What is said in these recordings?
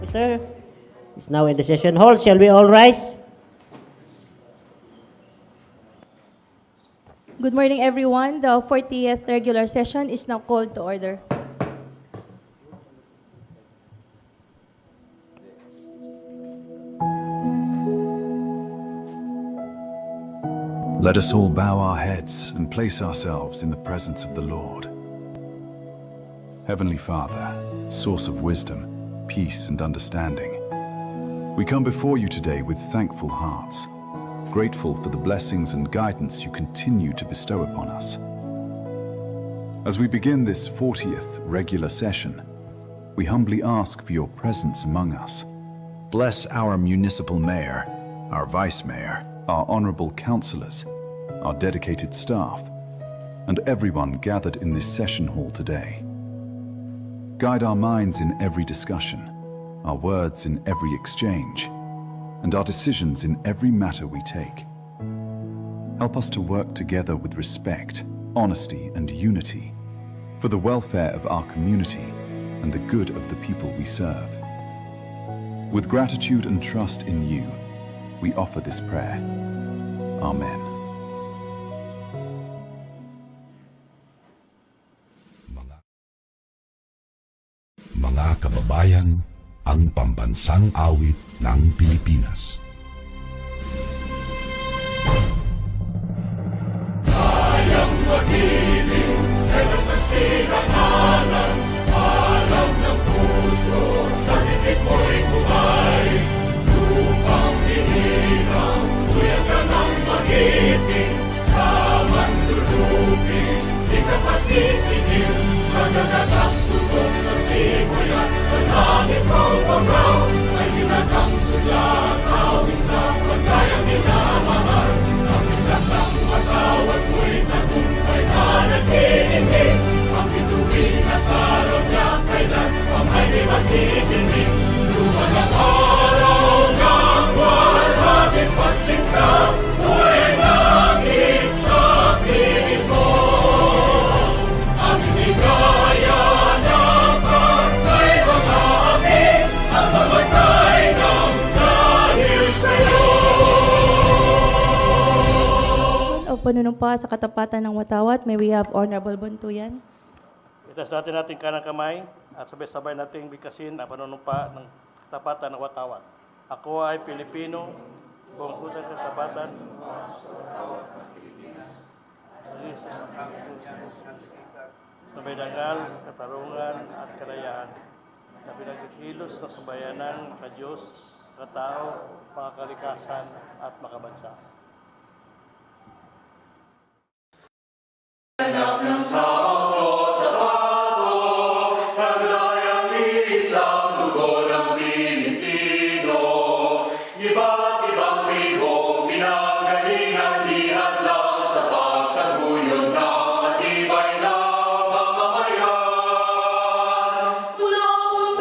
Officer is now in the session hall. Shall we all rise? Good morning, everyone. The 40th regular session is now called to order. Let us all bow our heads and place ourselves in the presence of the Lord. Heavenly Father, source of wisdom, peace, and understanding, we come before you today with thankful hearts, grateful for the blessings and guidance you continue to bestow upon us. As we begin this 40th regular session, we humbly ask for your presence among us. Bless our municipal mayor, our vice mayor, our honorable councillors, our dedicated staff, and everyone gathered in this session hall today. Guide our minds in every discussion, our words in every exchange, and our decisions in every matter we take. Help us to work together with respect, honesty, and unity for the welfare of our community and the good of the people we serve. With gratitude and trust in you, we offer this prayer. Amen. Mga kababayan, ang pambansang awit ng Pilipinas. Kayang magiliw, telas ng sinakanan, alam ng puso, sa dikit mo'y buhay. Lupang hinirang, tuyag ka ng magiting, sa manlulupin, di ka pasisingil, sa dagatang tutok sa simoy at sa langit mong pagaw, ay hinagang tulad, awit sa pagkayang minamahal. Ang isang ng matawad mo'y tagumpay na naghihindig, ang bituin at araw niya kailan pang ay di magdidinig. Luman ang araw ng walhagit pagsinta, buhay langit sa piling mo. Ang inigaya ng pagkay mga amin, ang mamatay ng dahil sa'yo. Of panunumpa sa katapatan ng watawat, may we have Honorable Buntuyan. Itas natin ating kanang kamay at sabay-sabay nating bigkasin ang panunumpa ng katapatan ng watawat. Ako ay Pilipino, buong husay sa katapatan. Sabay dangal, katarungan at kalayaan na pinagkikilos sa sambayanan, makadiyos, katao, makakalikasan at makabansa. Anak ng sakot at bato, naglayang isang dugo ng Pilipino. Iba't ibang tribong pinanggalingan, di hadlang sa pagtaguyod ng matibay na mamamayan. Mula mundo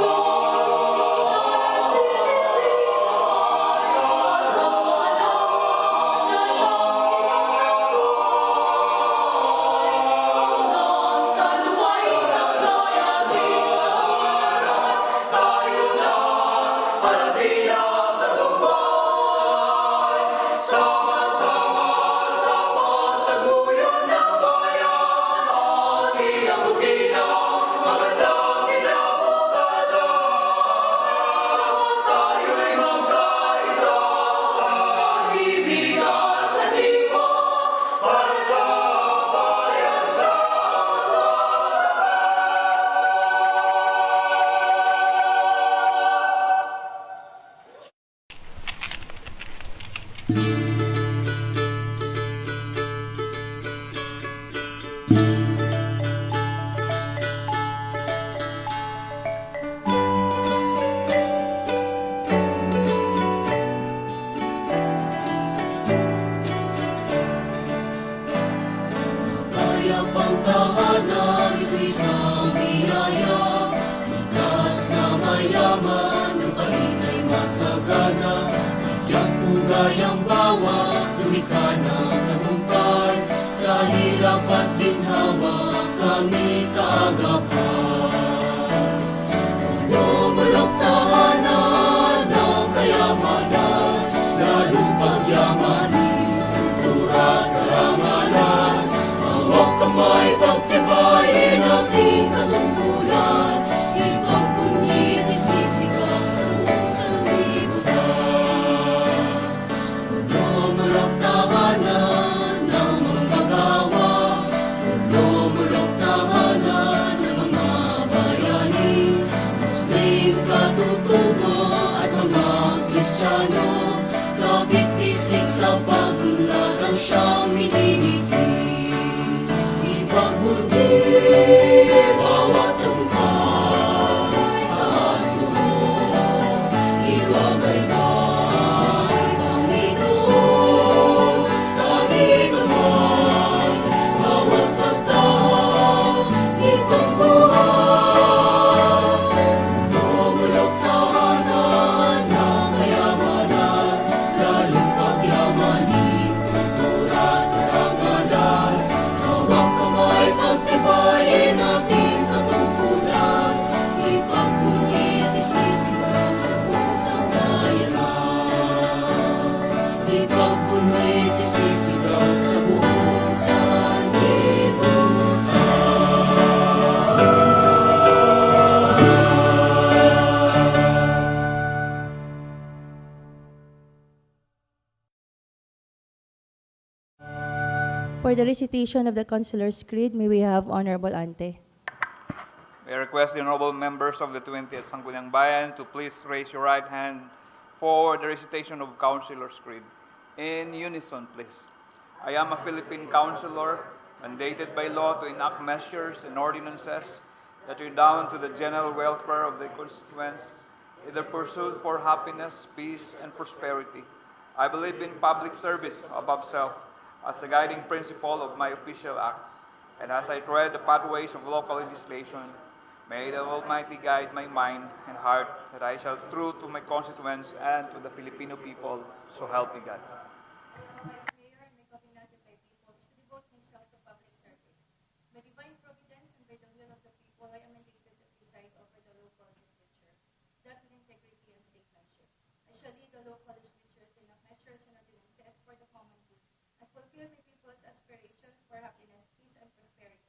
pang tahanan, ito'y isang biyaya. Likas na mayaman, ng pain ay masagana. Bigyan pugay ang bawat, lumikha ng tagumpay. Sa hirap at ginhawa, kami kaagapan. Polomolok tahanan, For the recitation of the Councilor's Creed, may we have Honorable Ante. I request the honorable members of the 20th Sangguniang Bayan to please raise your right hand for the recitation of Councilor's Creed. In unison, please. I am a Philippine councilor, mandated by law to enact measures and ordinances that redound to the general welfare of the constituents, in the pursuit for happiness, peace, and prosperity. I believe in public service above self as the guiding principle of my official act. And as I tread the pathways of local legislation, may the Almighty guide my mind and heart that I shall true to my constituents and to the Filipino people, so help me God. By divine providence and by the will of the people, I am mandated to preside over the local legislature, that with integrity and statesmanship. I shall lead the local legislature to enact measures and ordinances for the common good, and fulfill my people's aspirations for happiness, peace, and prosperity.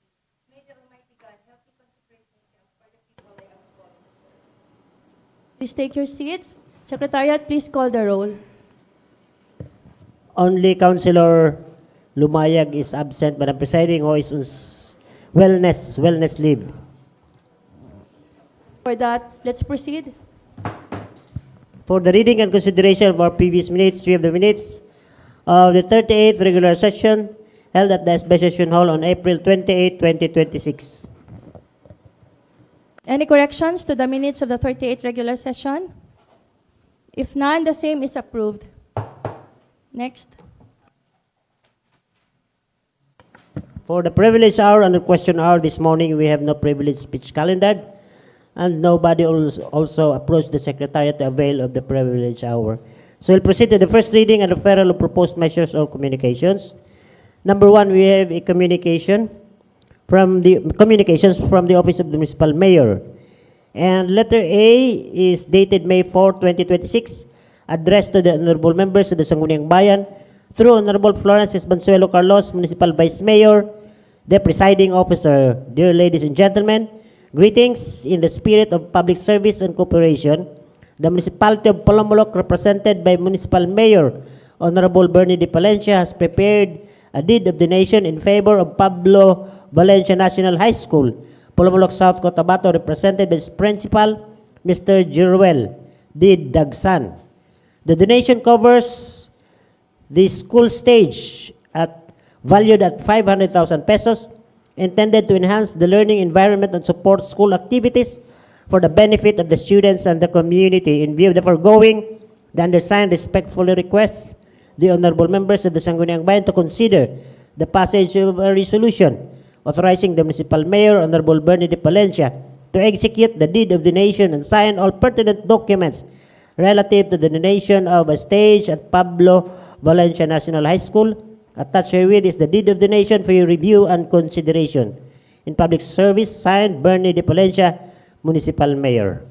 May the Almighty God help me consecrate myself for the people I am called to serve. Please take your seats. Secretariat, please call the roll. Only Councilor Lumayag is absent, Madam Presiding, who is on wellness leave. For that, let's proceed. For the reading and consideration of our previous minutes, we have the minutes of the 38th regular session held at the SB Session Hall on April 28, 2026. Any corrections to the minutes of the 38th regular session? If none, the same is approved. Next. For the privilege hour and the question hour this morning, we have no privilege speech calendar, and nobody also approached the Secretariat to avail of the privilege hour. So we'll proceed to the first reading and referral of proposed measures or communications. Number one, we have a communications from the Office of the Municipal Mayor. And letter A is dated May 4, 2026, addressed to the honorable members of the Sangguniang Bayan through Honorable Florence Bansuelo Carlos, Municipal Vice Mayor, the presiding officer. Dear ladies and gentlemen, greetings in the spirit of public service and cooperation. The Municipality of Polomolok, represented by Municipal Mayor Honorable Bernie de Palencia, has prepared a deed of donation in favor of Pablo Valencia National High School, Polomolok, South Cotabato, represented by its principal, Mr. Jeruel D. Dagsan. The donation covers the school stage valued at 500,000 pesos, intended to enhance the learning environment and support school activities for the benefit of the students and the community. In view of the foregoing, the undersigned respectfully requests the honorable members of the Sangguniang Bayan to consider the passage of a resolution authorizing the Municipal Mayor, Honorable Bernie de Palencia, to execute the deed of donation and sign all pertinent documents relative to the donation of a stage at Pablo Valencia National High School. Attached herewith is the deed of donation for your review and consideration. In public service, signed Bernie de Palencia, Municipal Mayor.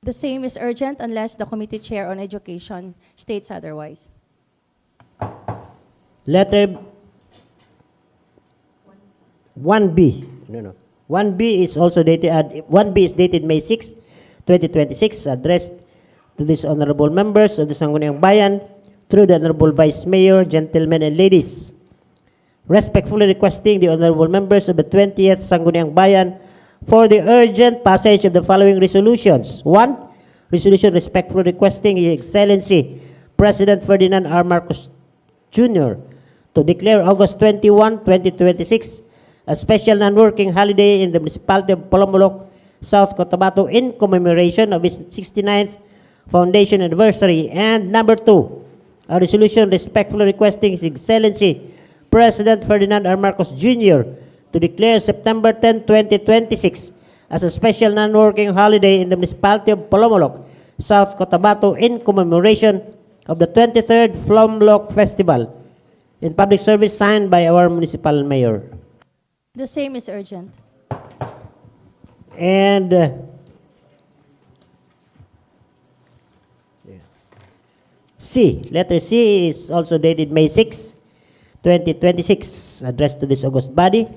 The same is urgent unless the Committee Chair on Education states otherwise. Letter 1B. 1B is also dated, 1B is dated May 6, 2026, addressed to these honorable members of the Sangguniang Bayan through the Honorable Vice Mayor, gentlemen and ladies. Respectfully requesting the honorable members of the 20th Sangguniang Bayan for the urgent passage of the following resolutions. 1. Resolution respectfully requesting His Excellency President Ferdinand R. Marcos Jr. to declare August 21, 2026 a special non-working holiday in the Municipality of Polomolok, South Cotabato, in commemoration of its 69th foundation anniversary. And number 2, a resolution respectfully requesting His Excellency President Ferdinand R. Marcos Jr. to declare September 10, 2026 as a special non-working holiday in the Municipality of Polomolok, South Cotabato, in commemoration of the 23rd Flomlock Festival. In public service, signed by our Municipal Mayor. The same is urgent. And C, letter C is also dated May 6, 2026, addressed to this august body.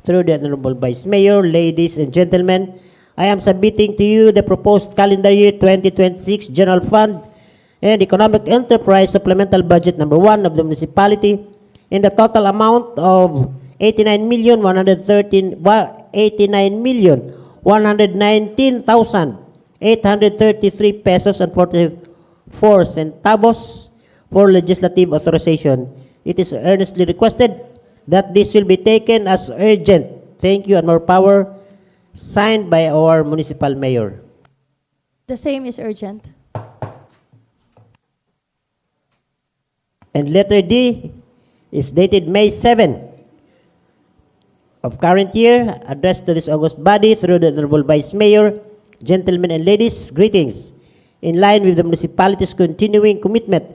Through the Honorable Vice Mayor, ladies and gentlemen, I am submitting to you the proposed calendar year 2026 General Fund and Economic Enterprise Supplemental Budget number 1 of the municipality in the total amount of 89,119,833 pesos and 44 centavos for legislative authorization. It is earnestly requested that this will be taken as urgent. Thank you and more power. Signed by our municipal mayor. The same is urgent. And letter D is dated May 7 of current year, addressed to this august body through the Honorable Vice Mayor. Gentlemen and ladies, greetings. In line with the municipality's continuing commitment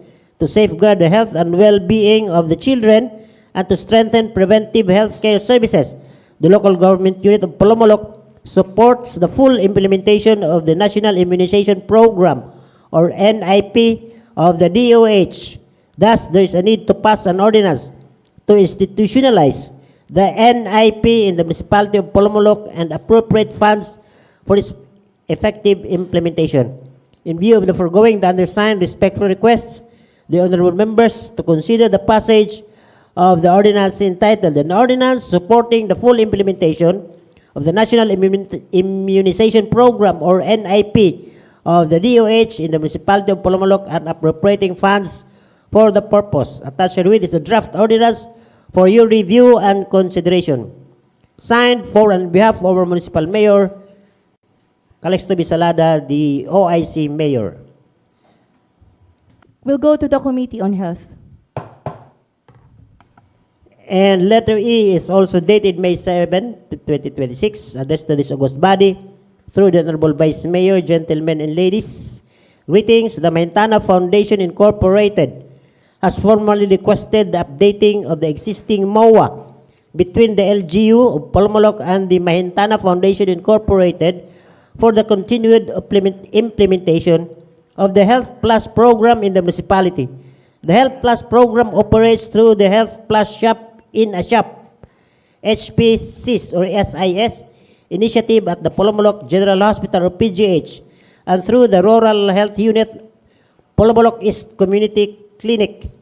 to safeguard the health and well-being of the children and to strengthen preventive health care services, the local government unit of Polomolok supports the full implementation of the National Immunization Program, or NIP, of the DOH. Thus, there is a need to pass an ordinance to institutionalize the NIP in the municipality of Polomolok and appropriate funds for its effective implementation. In view of the foregoing, the undersigned respectfully requests the honorable members to consider the passage of the ordinance entitled "An Ordinance Supporting the Full Implementation of the National Immunization Program, or NIP, of the DOH in the municipality of Polomolok and appropriating funds for the purpose." Attached herewith is the draft ordinance for your review and consideration. Signed for on behalf of our municipal mayor, Calixto Bisalada, the OIC mayor. We'll go to the Committee on Health. And letter E is also dated May 7, 2026, addressed to this august body through the Honorable Vice Mayor. Gentlemen and ladies, greetings. The Mahintana Foundation Incorporated has formally requested the updating of the existing MOA between the LGU of Polomolok and the Mahintana Foundation Incorporated for the continued implementation of the Health Plus program in the municipality. The Health Plus program operates through the Health Plus Shop in a Shop, HPSIS or SIS, initiative at the Polomolok General Hospital or PGH, and through the Rural Health Unit, Polomolok East Community Clinic,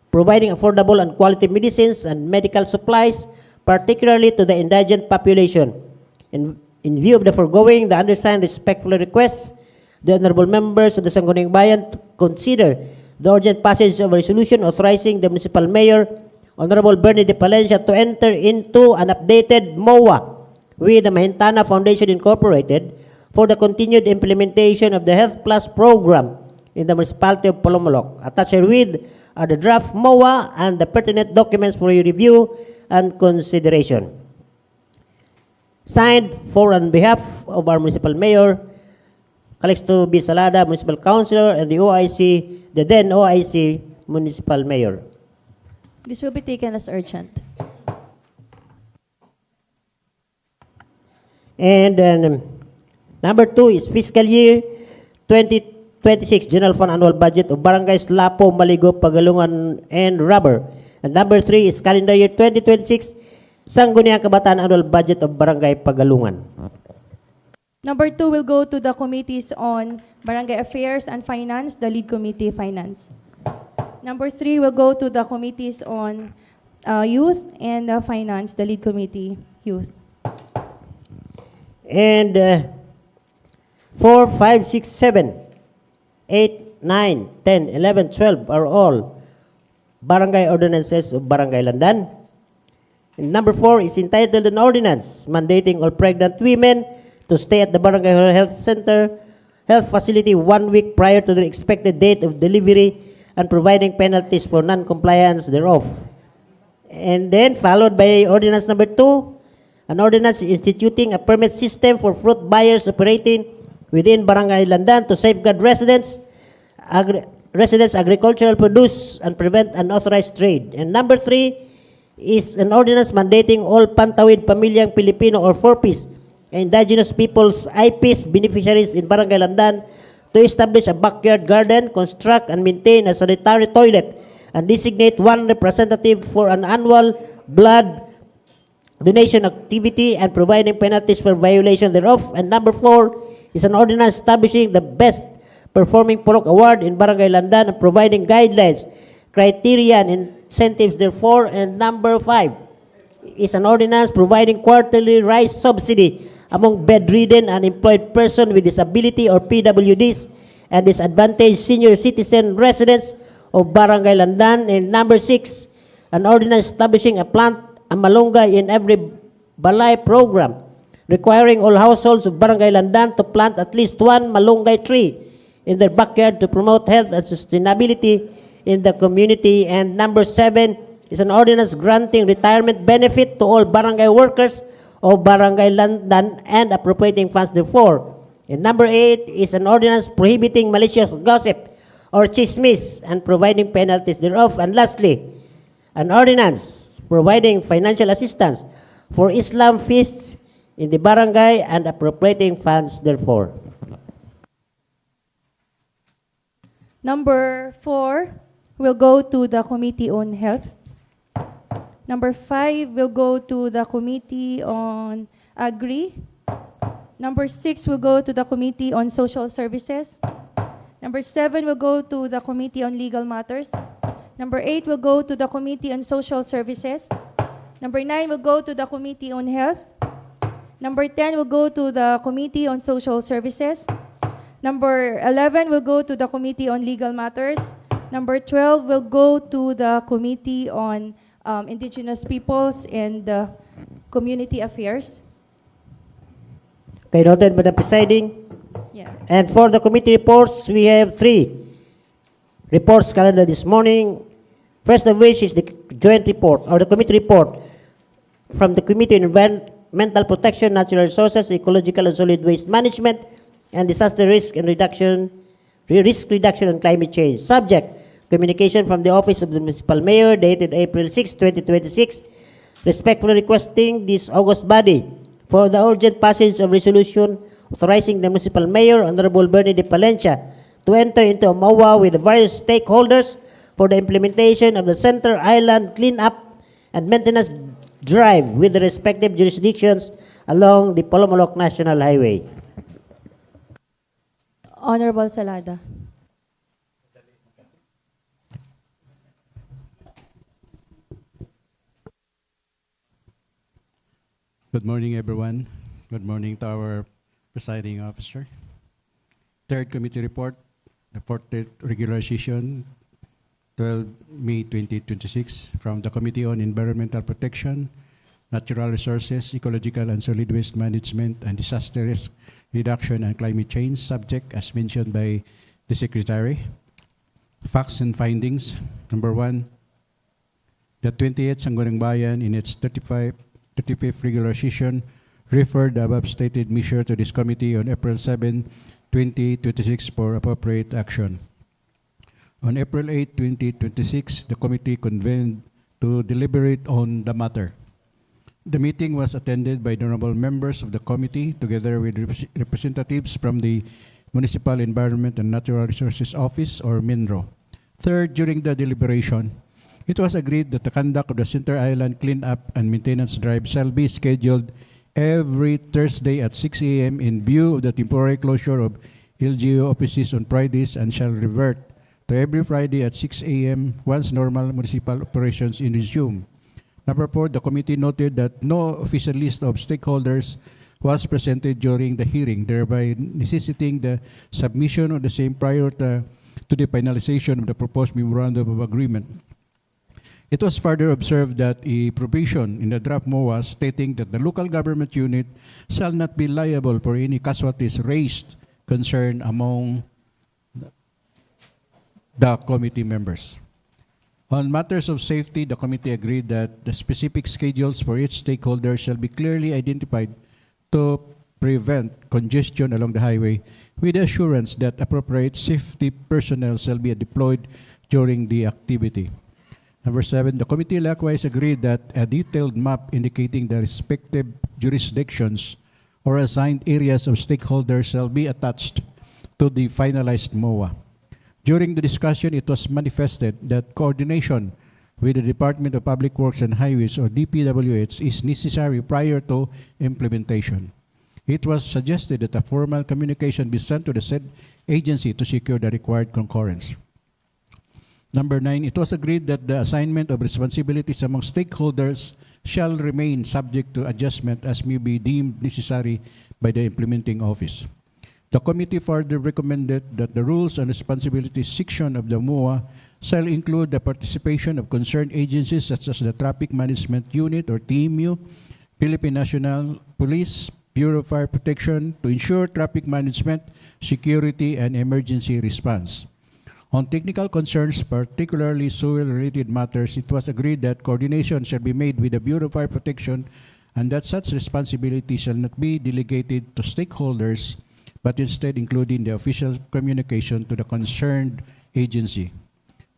providing affordable and quality medicines and medical supplies, particularly to the indigent population. In view of the foregoing, the undersigned respectfully requests the honorable members of the Sangguniang Bayan to consider the urgent passage of a resolution authorizing the municipal mayor, Honorable Bernie de Palencia, to enter into an updated MOA with the Mahintana Foundation Incorporated for the continued implementation of the Health Plus program in the municipality of Polomolok. Attached herewith are the draft MOA and the pertinent documents for your review and consideration. Signed for on behalf of our municipal mayor, Calixto B. Salada, municipal councilor, and the OIC, the then OIC municipal mayor. This will be taken as urgent. And then number 2 is fiscal year 2026 General Fund Annual Budget of Barangays Lapo, Maligo, Pagalungan, and Rubber. And number 3 is calendar year 2026 Sangguniang Kabataan Annual Budget of Barangay Pagalungan. Number 2 will go to the committees on Barangay Affairs and Finance, the lead committee, Finance. Number 3 will go to the committees on Youth and Finance, the lead committee, Youth. And 4, 5, 6, 7, 8, 9, 10, 11, 12 are all barangay ordinances of Barangay Landan. And number 4 is entitled an ordinance mandating all pregnant women to stay at the Barangay Health Center, health facility 1 week prior to the expected date of delivery and providing penalties for non-compliance thereof. And then followed by ordinance number 2, an ordinance instituting a permit system for fruit buyers operating within Barangay Landan to safeguard residents, agricultural produce, and prevent unauthorized trade. And number 3 is an ordinance mandating all Pantawid Pamilyang Pilipino or 4Ps, indigenous peoples, IPs, beneficiaries in Barangay Landan to establish a backyard garden, construct and maintain a sanitary toilet, and designate one representative for an annual blood donation activity and providing penalties for violation thereof. And number 4 is an ordinance establishing the best performing Purok Award in Barangay Landan and providing guidelines, criteria, and incentives therefore. And number 5 is an ordinance providing quarterly rice subsidy among bedridden and unemployed person with disability or PWDs and disadvantaged senior citizen residents of Barangay Landan. And number 6, an ordinance establishing a plant a malunggay in every balay program, requiring all households of Barangay Landan to plant at least one malunggay tree in their backyard to promote health and sustainability in the community. And number 7 is an ordinance granting retirement benefit to all barangay workers of Barangay Landan and appropriating funds therefore. And number 8 is an ordinance prohibiting malicious gossip or chismis and providing penalties thereof. And lastly, an ordinance providing financial assistance for Islam feasts in the barangay and appropriating funds therefore. Number 4 will go to the Committee on Health. Number 5 will go to the Committee on Agri. Number 6 will go to the Committee on Social Services. Number 7 will go to the Committee on Legal Matters. Number 8 will go to the Committee on Social Services. Number 9 will go to the Committee on Health. Number 10 will go to the Committee on Social Services. Number 11 will go to the Committee on Legal Matters. Number 12 will go to the Committee on Indigenous Peoples and Community Affairs. Okay, noted, Madam Presiding. Yeah. And for the committee reports, we have 3 reports calendar this morning. First of which is the joint report or the committee report from the Committee on Environmental Protection, Natural Resources, Ecological and Solid Waste Management, and Disaster Risk Reduction and Climate Change. Subject, communication from the Office of the Municipal Mayor dated April 6, 2026, respectfully requesting this august body for the urgent passage of resolution authorizing the Municipal Mayor, Honorable Bernie de Palencia, to enter into a MOA with the various stakeholders for the implementation of the Center Island Cleanup and Maintenance Drive with the respective jurisdictions along the Polomolok National Highway. Honorable Salada. Good morning, everyone. Good morning to our presiding officer. Third committee report, the 40th regular session, 12 May 2026, from the Committee on Environmental Protection, Natural Resources, Ecological and Solid Waste Management, and Disaster Risk Reduction and Climate Change, subject as mentioned by the Secretary. Facts and findings. Number 1, the 20th Sangguniang Bayan in its 35th regular session referred the above stated measure to this committee on April 7, 2026 for appropriate action. On April 8, 2026, the committee convened to deliberate on the matter. The meeting was attended by the honorable members of the committee together with representatives from the Municipal Environment and Natural Resources Office or MINRO. Third, during the deliberation, it was agreed that the conduct of the Center Island Cleanup and Maintenance Drive shall be scheduled every Thursday at 6 a.m. in view of the temporary closure of LGU offices on Fridays and shall revert to every Friday at 6 a.m. once normal municipal operations is resumed. Number 4, the committee noted that no official list of stakeholders was presented during the hearing, thereby necessitating the submission of the same prior to the finalization of the proposed memorandum of agreement. It was further observed that a provision in the draft MOA stating that the local government unit shall not be liable for any casualties raised concern among the committee members. On matters of safety, the committee agreed that the specific schedules for each stakeholder shall be clearly identified to prevent congestion along the highway, with the assurance that appropriate safety personnel shall be deployed during the activity. Number 7, the committee likewise agreed that a detailed map indicating the respective jurisdictions or assigned areas of stakeholders shall be attached to the finalized MOA. During the discussion, it was manifested that coordination with the Department of Public Works and Highways or DPWH is necessary prior to implementation. It was suggested that a formal communication be sent to the said agency to secure the required concurrence. Number 9, it was agreed that the assignment of responsibilities among stakeholders shall remain subject to adjustment as may be deemed necessary by the implementing office. The committee further recommended that the rules and responsibilities section of the MOA shall include the participation of concerned agencies such as the Traffic Management Unit or TMU, Philippine National Police, Bureau of Fire Protection to ensure traffic management, security, and emergency response. On technical concerns, particularly soil-related matters, it was agreed that coordination shall be made with the Bureau of Fire Protection and that such responsibility shall not be delegated to stakeholders, but instead including the official communication to the concerned agency.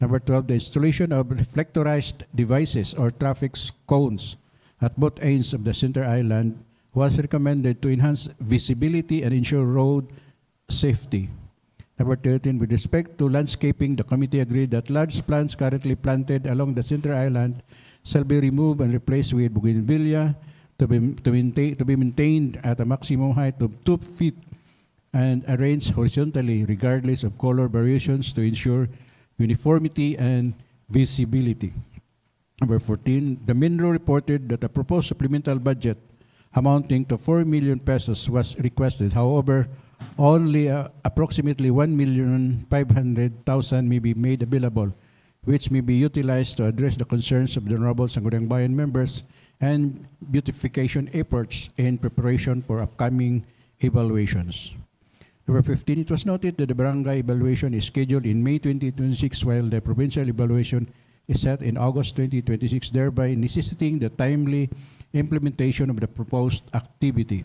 Number 12, the installation of reflectorized devices or traffic cones at both ends of the center island was recommended to enhance visibility and ensure road safety. Number 13, with respect to landscaping, the committee agreed that large plants currently planted along the center island shall be removed and replaced with bougainvillea to be maintained at a maximum height of 2 feet and arranged horizontally regardless of color variations to ensure uniformity and visibility. Number 14, the Minro reported that a proposed supplemental budget amounting to 4 million pesos was requested. However, only approximately 1,500,000 may be made available, which may be utilized to address the concerns of the Honorable Sangguniang Bayan members and beautification efforts in preparation for upcoming evaluations. Number 15, it was noted that the barangay evaluation is scheduled in May 2026 while the provincial evaluation is set in August 2026, thereby necessitating the timely implementation of the proposed activity.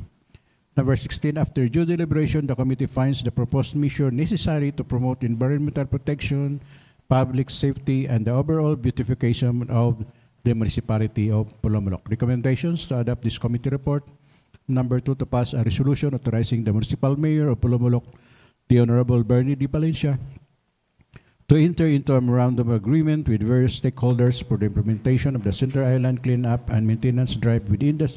Number 16, after due deliberation, the committee finds the proposed measure necessary to promote environmental protection, public safety, and the overall beautification of the municipality of Polomolok. Recommendations to adopt this committee report. Number 2, to pass a resolution authorizing the municipal mayor of Polomolok, the Honorable Bernie D. Palencia, to enter into a memorandum of agreement with various stakeholders for the implementation of the Center Island Cleanup and Maintenance Drive within the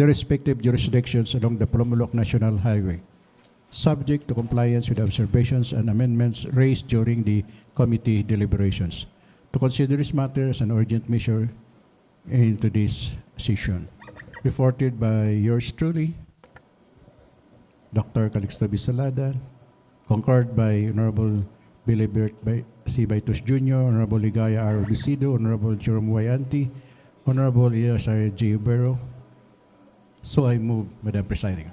respective jurisdictions along the Polomolok National Highway, subject to compliance with observations and amendments raised during the committee deliberations. To consider this matter as an urgent measure into this session. Reported by yours truly, Dr. Calixto Bisalada, concurred by Honorable Billy Bert C. Baitos Jr., Honorable Ligaya R. Lucido, Honorable Jerome Wayanti, Honorable Elias G. Ubero. So I move, Madam Presiding.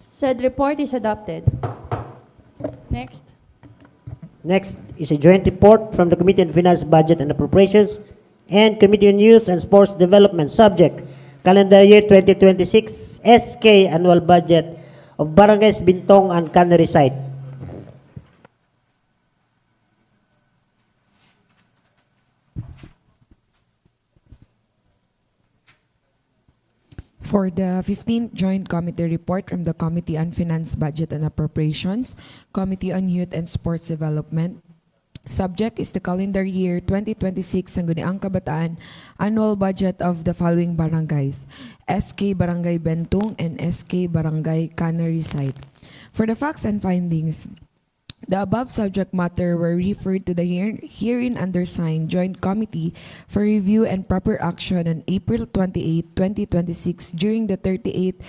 Said report is adopted. Next. Next is a joint report from the Committee on Finance, Budget and Appropriations and Committee on Youth and Sports Development. Subject, Calendar Year 2026 SK Annual Budget of Barangays Bintong and Cannery Site. For the 15th Joint Committee Report from the Committee on Finance, Budget and Appropriations, Committee on Youth and Sports Development, subject is the calendar year 2026 Sangguniang Kabataan annual budget of the following barangays: SK Barangay Bentong and SK Barangay Cannery Site. For the facts and findings, the above subject matter were referred to the herein undersigned Joint Committee for review and proper action on April 28, 2026 during the 38th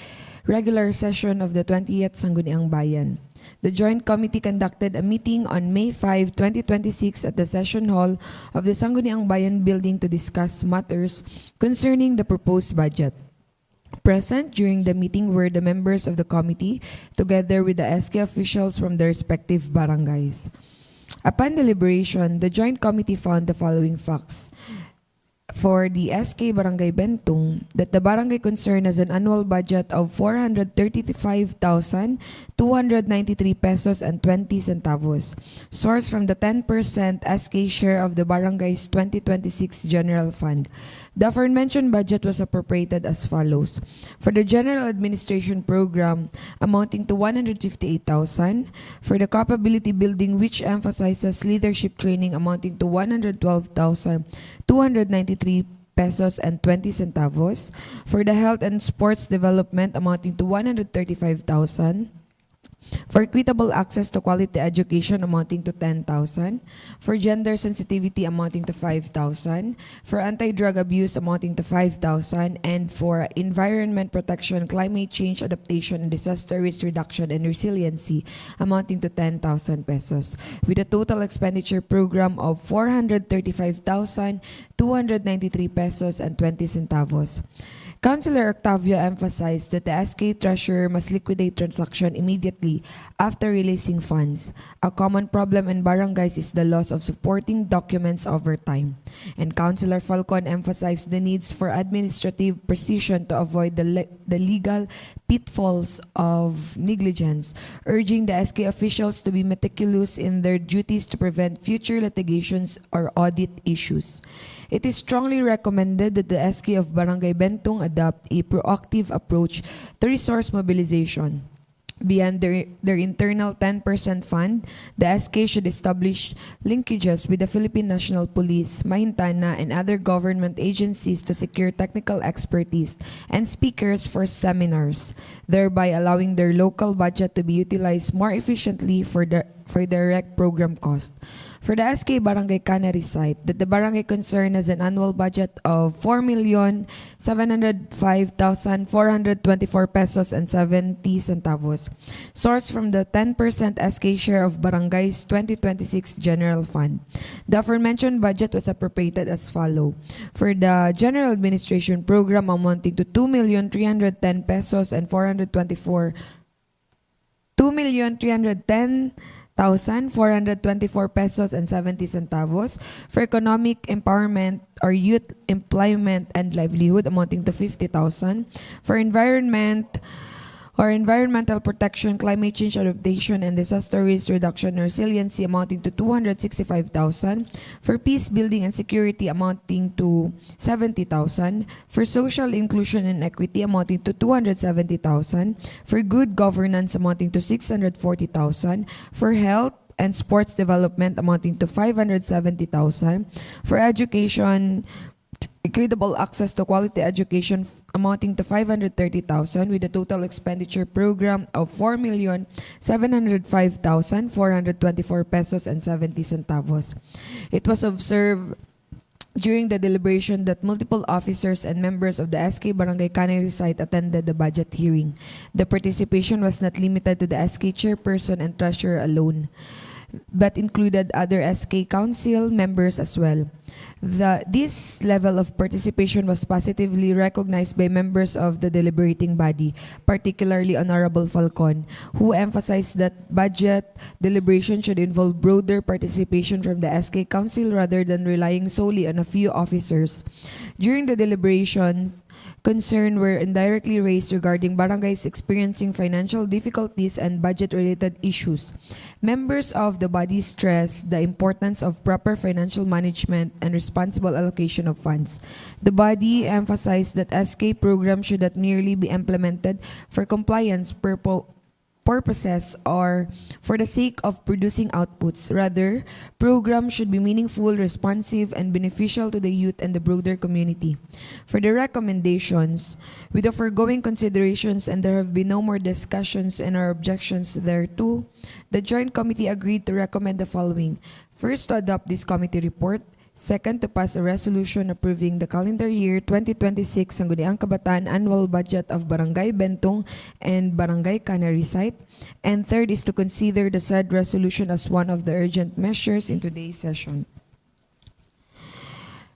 regular session of the 20th Sangguniang Bayan. The Joint Committee conducted a meeting on May 5, 2026 at the Session Hall of the Sangguniang Bayan building to discuss matters concerning the proposed budget. Present during the meeting were the members of the committee, together with the SK officials from the respective barangays. Upon deliberation, the Joint Committee found the following facts. For the SK Barangay Bentong, that the barangay concerned has an annual budget of 435,293 pesos and 20 centavos, sourced from the 10% SK share of the barangay's 2026 general fund. The aforementioned budget was appropriated as follows. For the General Administration Program, amounting to 158,000. For the Capability Building, which emphasizes leadership training, amounting to 112,293 pesos and 20 centavos. For the Health and Sports Development, amounting to 135,000. For equitable access to quality education amounting to 10,000. For gender sensitivity amounting to 5,000. For anti-drug abuse amounting to 5,000. And for environment protection, climate change adaptation, and disaster risk reduction and resiliency amounting to 10,000 pesos. With a total expenditure program of 435,293 pesos and 20 centavos. Councilor Octavio emphasized that the SK Treasurer must liquidate transaction immediately after releasing funds. A common problem in barangays is the loss of supporting documents over time. And Councilor Falcon emphasized the needs for administrative precision to avoid the legal pitfalls of negligence, urging the SK officials to be meticulous in their duties to prevent future litigations or audit issues. It is strongly recommended that the SK of Barangay Bentong adopt a proactive approach to resource mobilization. Beyond their internal 10% fund, the SK should establish linkages with the Philippine National Police, Mahintana, and other government agencies to secure technical expertise and speakers for seminars, thereby allowing their local budget to be utilized more efficiently for direct program cost. For the SK Barangay Canary site, that the barangay concerned has an annual budget of 4,705,424 pesos and 70 centavos, sourced from the 10% SK share of Barangay's 2026 General Fund. The aforementioned budget was appropriated as follow. For the General Administration Program amounting to 2,310 pesos and 2,310,424 pesos and 70 centavos. For economic empowerment or youth employment and livelihood amounting to 50,000. For environmental protection, climate change adaptation, and disaster risk reduction and resiliency amounting to 265,000. For peace building and security amounting to 70,000. For social inclusion and equity amounting to 270,000. For good governance amounting to 640,000. For health and sports development amounting to 570,000. For education, equitable access to quality education amounting to 530,000 with a total expenditure program of 4,705,424 pesos and 70 centavos. It was observed during the deliberation that multiple officers and members of the SK Barangay Canary site attended the budget hearing. The participation was not limited to the SK chairperson and treasurer alone, but included other SK council members as well. This level of participation was positively recognized by members of the deliberating body, particularly Honorable Falcon, who emphasized that budget deliberation should involve broader participation from the SK Council rather than relying solely on a few officers. During the deliberations, concerns were indirectly raised regarding barangays experiencing financial difficulties and budget-related issues. Members of the body stressed the importance of proper financial management and responsible allocation of funds. The body emphasized that SK programs should not merely be implemented for compliance purposes or for the sake of producing outputs. Rather, programs should be meaningful, responsive, and beneficial to the youth and the broader community. For the recommendations, with the foregoing considerations and there have been no more discussions and or objections thereto, the Joint Committee agreed to recommend the following. First, to adopt this committee report. Second, to pass a resolution approving the calendar year 2026 Sangguniang Kabataan annual budget of Barangay Bentong and Barangay Canary site. And third is to consider the said resolution as one of the urgent measures in today's session.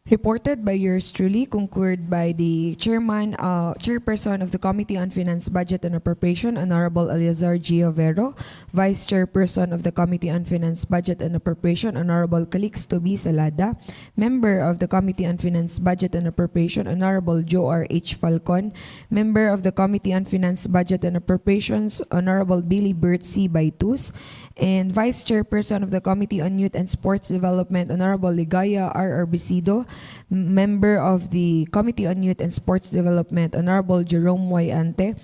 Reported by yours truly, concurred by the chairperson of the Committee on Finance, Budget and Appropriation, Honorable Eleazar Giovero, Vice Chairperson of the Committee on Finance, Budget and Appropriation, Honorable Calixto B. Salada, Member of the Committee on Finance, Budget and Appropriation, Honorable Joe R. H. Falcon, Member of the Committee on Finance, Budget and Appropriations, Honorable Billy Bert C. Baitus, and Vice Chairperson of the Committee on Youth and Sports Development, Honorable Ligaya R. Arbisido, Member of the Committee on Youth and Sports Development, Honorable Jerome Y. Ante,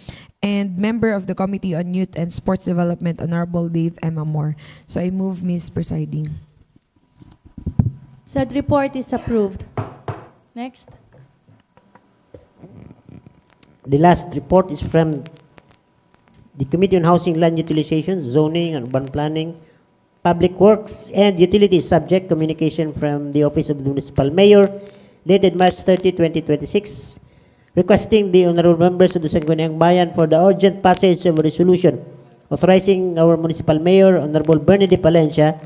and Member of the Committee on Youth and Sports Development, Honorable Dave M. Amor. So I move, Ms. Presiding. Said report is approved. Next. The last report is from The Committee on Housing, Land Utilization, Zoning, and Urban Planning, Public Works, and Utilities subject communication from the Office of the Municipal Mayor dated March 30, 2026, requesting the honorable members of the Sangguniang Bayan for the urgent passage of a resolution authorizing our municipal mayor, Honorable Bernie de Palencia,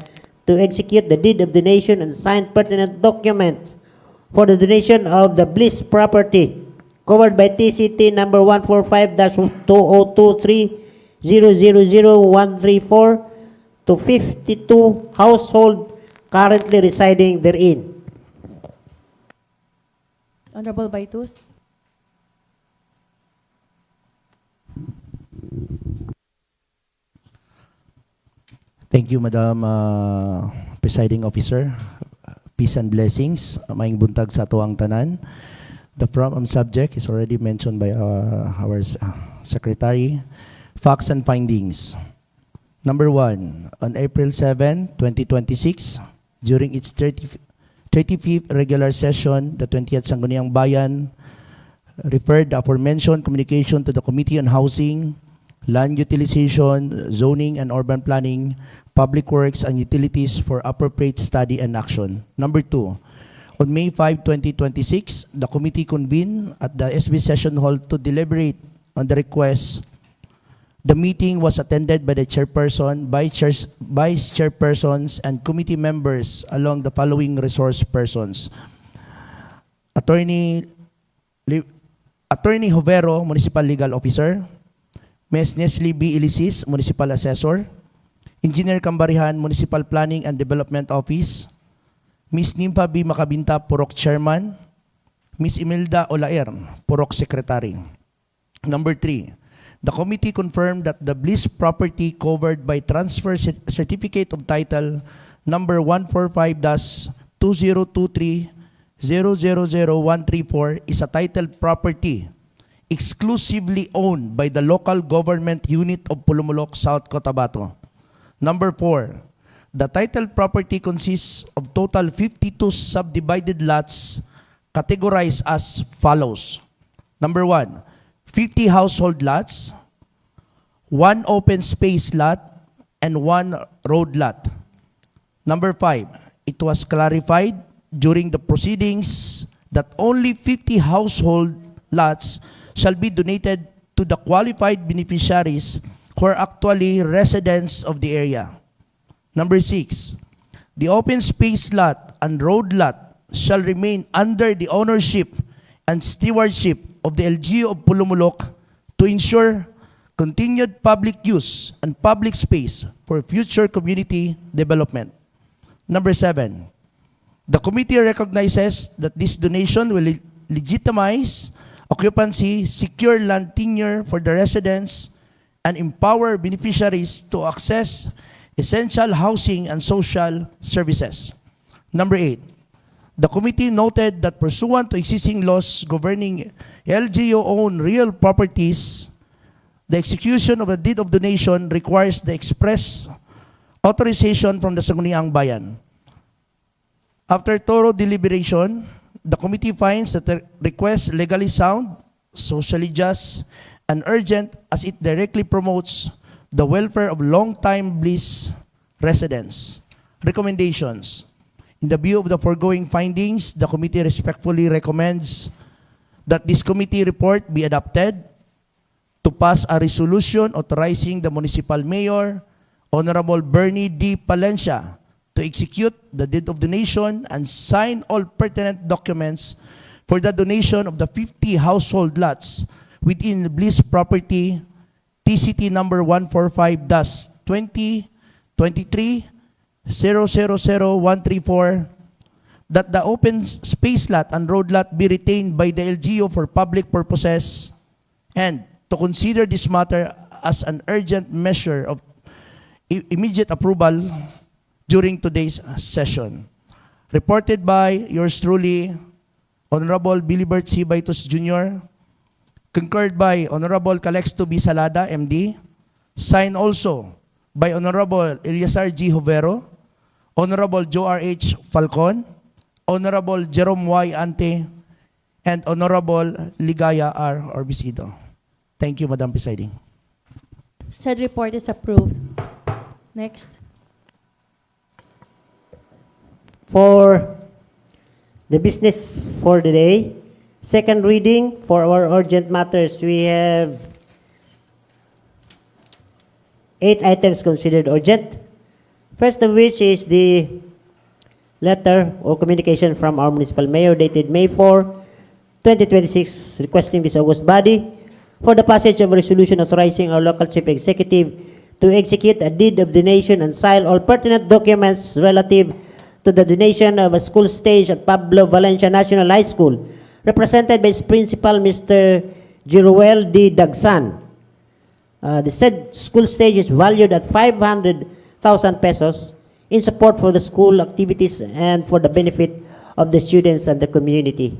to execute the deed of donation and sign pertinent documents for the donation of the Bliss property covered by TCT number 145-2023-000134 to 52 households currently residing therein. Honorable Baitus. Thank you, Madam Presiding Officer. Peace and blessings. Maayong buntag sa atuang tanan. The problem subject is already mentioned by our Secretary. Facts and findings. Number 1, on April 7, 2026, during its 35th regular session, the 20th Sangguniang Bayan referred the aforementioned communication to the Committee on Housing, Land Utilization, Zoning and Urban Planning, Public Works and Utilities for appropriate study and action. Number 2, on May 5, 2026, the committee convened at the SB Session Hall to deliberate on the request. The meeting was attended by the chairperson, vice chairpersons, and committee members along the following resource persons: Attorney Jovero, Municipal Legal Officer; Ms. Nestle B. Ilisis, Municipal Assessor; Engineer Cambarihan, Municipal Planning and Development Office; Ms. Nimpa B. Macabinta, Purok Chairman; Ms. Imelda Olaer, Purok Secretary. Number 3, the committee confirmed that the Bliss property covered by Transfer Certificate of Title number 145-2023-000134 is a titled property exclusively owned by the local government unit of Polomolok, South Cotabato. Number 4, the titled property consists of total 52 subdivided lots categorized as follows. Number 1, 50 household lots, 1 open space lot, and 1 road lot. Number 5, it was clarified during the proceedings that only 50 household lots shall be donated to the qualified beneficiaries who are actually residents of the area. Number 6, the open space lot and road lot shall remain under the ownership and stewardship of the LGU of Polomolok to ensure continued public use and public space for future community development. Number 7, the committee recognizes that this donation will legitimize occupancy, secure land tenure for the residents, and empower beneficiaries to access essential housing and social services. Number 8, the committee noted that pursuant to existing laws governing LGU-owned real properties, the execution of a deed of donation requires the express authorization from the Sangguniang Bayan. After thorough deliberation, the committee finds that the request legally sound, socially just, and urgent as it directly promotes the welfare of long-time Bliss residents. Recommendations. In the view of the foregoing findings, the committee respectfully recommends that this committee report be adopted, to pass a resolution authorizing the municipal mayor, Honorable Bernie D. Palencia, to execute the deed of donation and sign all pertinent documents for the donation of the 50 household lots within the Bliss property, TCT number 145-2023-000134, that the open space lot and road lot be retained by the LGU for public purposes, and to consider this matter as an urgent measure of immediate approval during today's session. Reported by yours truly, Honorable Bilibert C. Baitos Jr., concurred by Honorable Calexto B. Salada, MD, signed also by Honorable Eliazar G. Jovero, Honorable Joe R. H. Falcon, Honorable Jerome Y. Ante, and Honorable Ligaya R. Orbisido. Thank you, Madam Presiding. Said report is approved. Next. For the business for the day, second reading for our urgent matters, we have 8 items considered urgent. First of which is the letter or communication from our municipal mayor dated May 4, 2026, requesting this august body for the passage of a resolution authorizing our local chief executive to execute a deed of donation and sign all pertinent documents relative to the donation of a school stage at Pablo Valencia National High School, represented by its principal, Mr. Jiruel D. Dagsan. The said school stage is valued at 500,000 pesos in support for the school activities and for the benefit of the students and the community.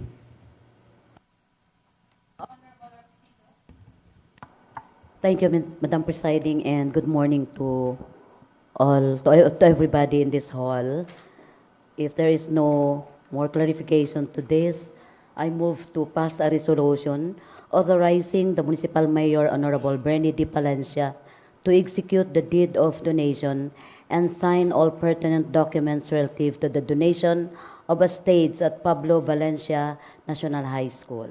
Thank you, Madam Presiding, and good morning to all, to everybody in this hall. If there is no more clarification to this, I move to pass a resolution authorizing the Municipal Mayor, Honorable Bernie D. Palencia, to execute the deed of donation and sign all pertinent documents relative to the donation of a stage at Pablo Valencia National High School.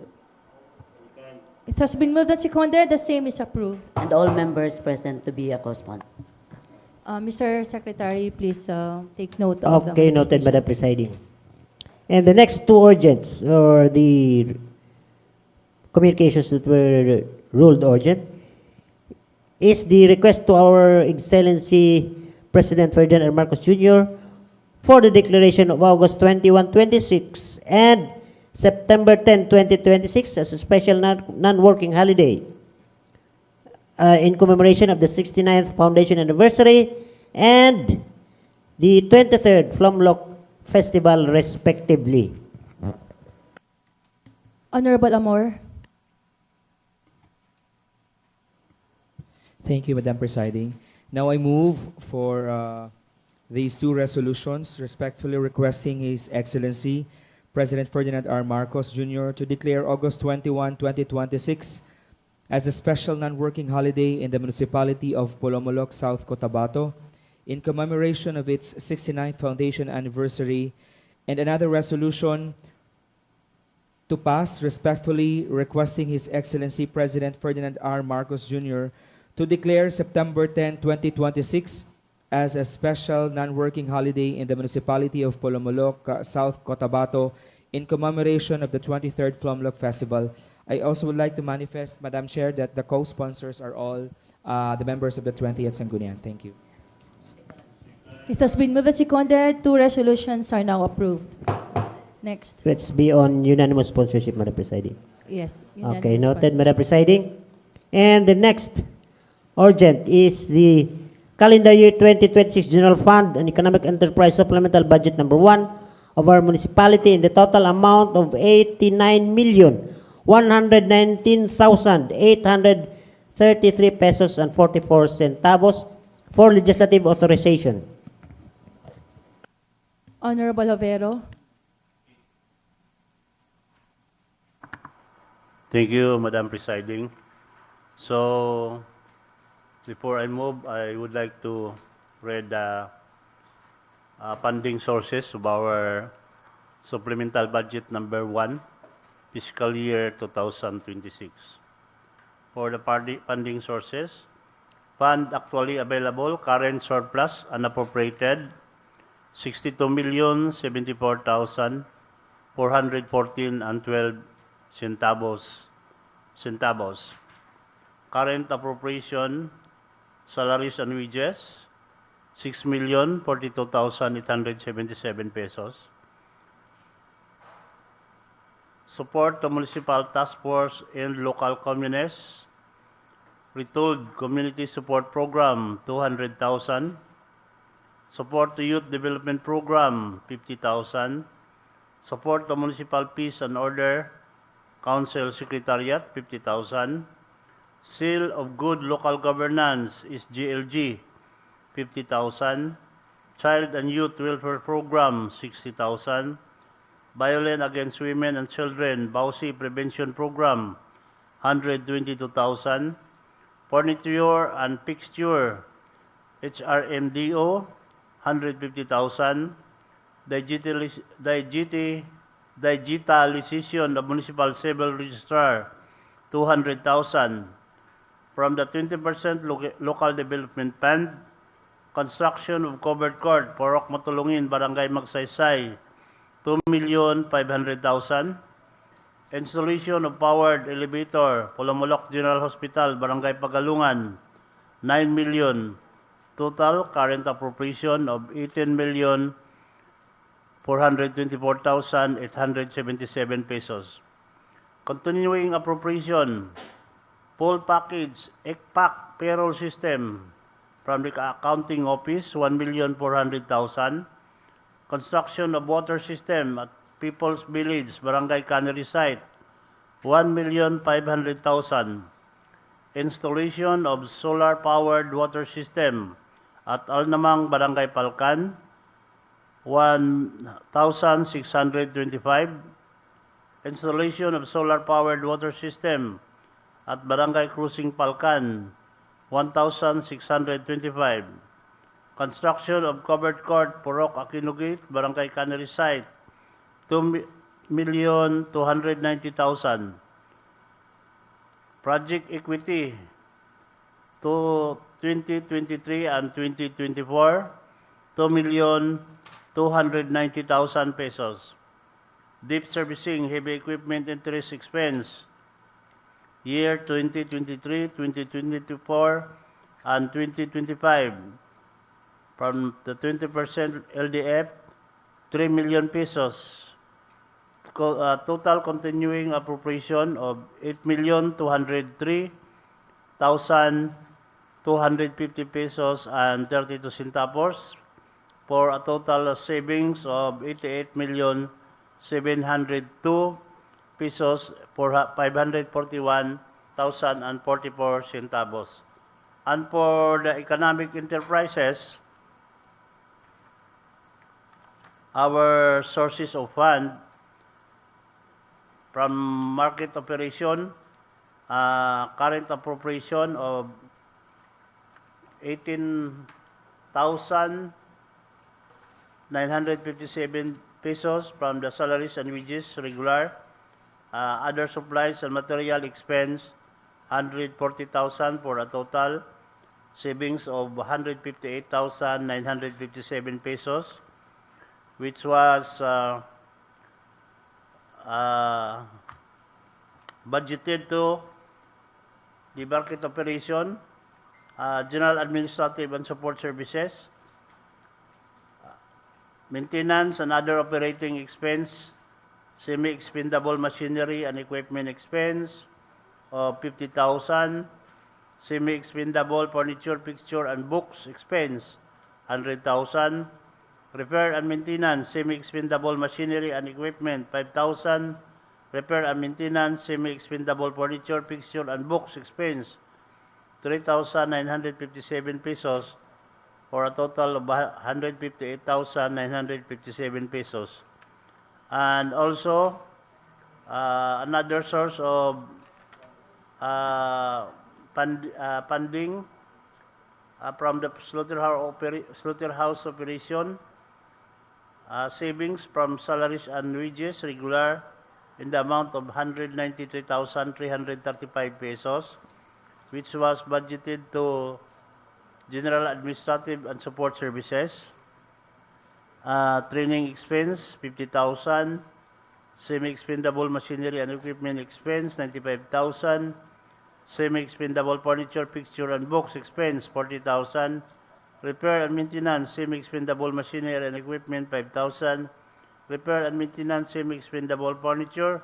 It has been moved and seconded. The same is approved. And all members present to be a co-sponsor. Mr. Secretary, please take note of Okay, the noted, manifestation. Madam Presiding. And the next two urgents, or the communications that were ruled urgent, is the request to our Excellency President Ferdinand R. Marcos Jr. for the declaration of August 21, 26 and September 10, 2026 as a special non-working holiday in commemoration of the 69th foundation anniversary and the 23rd Polomolok Festival, respectively. Honorable Amor. Thank you, Madam Presiding. Now I move for these two resolutions, respectfully requesting His Excellency President Ferdinand R. Marcos Jr. to declare August 21, 2026 as a special non-working holiday in the municipality of Polomolok, South Cotabato, in commemoration of its 69th foundation anniversary, and another resolution to pass, respectfully requesting His Excellency President Ferdinand R. Marcos Jr. to declare September 10, 2026 as a special non-working holiday in the municipality of Polomolok, South Cotabato, in commemoration of the 23rd Polomolok Festival. I also would like to manifest, Madam Chair, that the co-sponsors are all the members of the 20th Sangguniang. Thank you. It has been moved and seconded. Two resolutions are now approved. Next. Let's be on unanimous sponsorship, Madam Presiding. Yes. Okay, unanimous noted, sponsorship. Madam Presiding. And the next urgent is the calendar year 2026 General Fund and Economic Enterprise Supplemental Budget number 1 of our municipality in the total amount of 89,119,833 pesos and 44 centavos for legislative authorization. Honorable Overo. Thank you, Madam Presiding. So, before I move, I would like to read the funding sources of our supplemental budget number 1, fiscal year 2026. For the funding sources, fund actually available, current surplus, unappropriated, 62,074,414.12 centavos. Current appropriation, salaries and wages, 6,042,877 pesos. Support to municipal task force and local communities. Retooled community support program, 200,000. Support to youth development program, 50,000. Support to municipal peace and order council secretariat, 50,000. Seal of Good Local Governance is GLG, 50,000. Child and Youth Welfare Program, 60,000. Violence Against Women and Children, BAUSI Prevention Program, 122,000. furniture and fixture, HRMDO, 150,000. Digitalization of Municipal Civil Registrar, 200,000. From the 20% Local Development Fund, construction of covered court, Porok Matulungin, Barangay Magsaysay, 2,500,000. Installation of powered elevator, Polomolok General Hospital, Barangay Pagalungan, 9 million. Total current appropriation of 18,424,877 pesos. Continuing appropriation, full package, ECPAC payroll system from the accounting office, 1,400,000. Construction of water system at People's Village, Barangay Cannery Site, 1,500,000. Installation of solar-powered water system at Alnamang, Barangay Palkan, 1,625. Installation of solar-powered water system at Barangay Cruising Palkan, 1,625. Construction of covered court, Porok Aquino Barangay Cannery Site, 2,290,000. Project equity to 2023 and 2024, 2,290,000 pesos. Deep servicing, heavy equipment interest expense, year 2023, 2024, and 2025. From the 20% LDF, 3 million pesos. Total continuing appropriation of 8,203,250 pesos and 32 centavos for a total savings of 88,702 pesos for 541,044 centavos. And for the economic enterprises, our sources of fund from market operation, current appropriation of 18,957 pesos from the salaries and wages regular, other supplies and material expense, 140,000 for a total savings of 158,957 pesos, which was budgeted to the market operation, general administrative and support services, maintenance and other operating expense, semi-expendable machinery and equipment expense of 50,000, semi-expendable furniture, fixture and books expense, 100,000, repair and maintenance, semi-expendable machinery and equipment, 5,000. Repair and maintenance, semi-expendable furniture, fixture, and books expense, 3,957 pesos for a total of 158,957 pesos. And also, another source of funding from the slaughterhouse operation, savings from salaries and wages regular in the amount of 193,335 pesos, which was budgeted to general administrative and support services, training expense 50,000, semi-expendable machinery and equipment expense 95,000, semi-expendable furniture, fixture and books expense 40,000, repair and maintenance, semi-expendable machinery and equipment 5,000, repair and maintenance, semi-expendable furniture,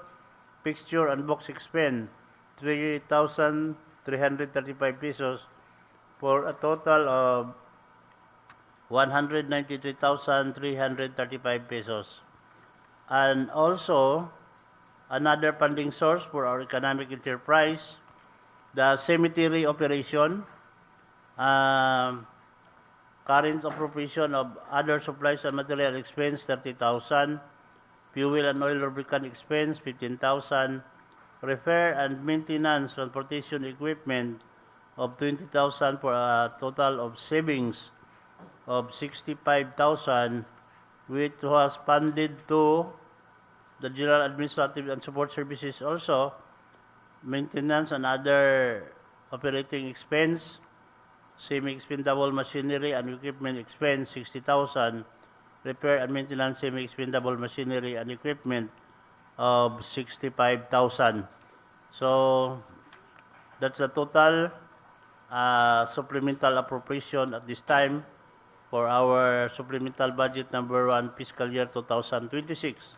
fixture and box expense, 3,335 pesos for a total of 193,335 pesos. And also, another funding source for our economic enterprise, the cemetery operation, current appropriation of other supplies and material expense, 30,000. Fuel and oil lubricant expense, 15,000. Repair and maintenance transportation equipment of 20,000 for a total of savings of 65,000, which was funded to the General Administrative and Support Services also, maintenance and other operating expense, semi-expendable machinery and equipment expense 60,000, repair and maintenance semi-expendable machinery and equipment of 65,000. So that's the total supplemental appropriation at this time for our supplemental budget number 1 fiscal year 2026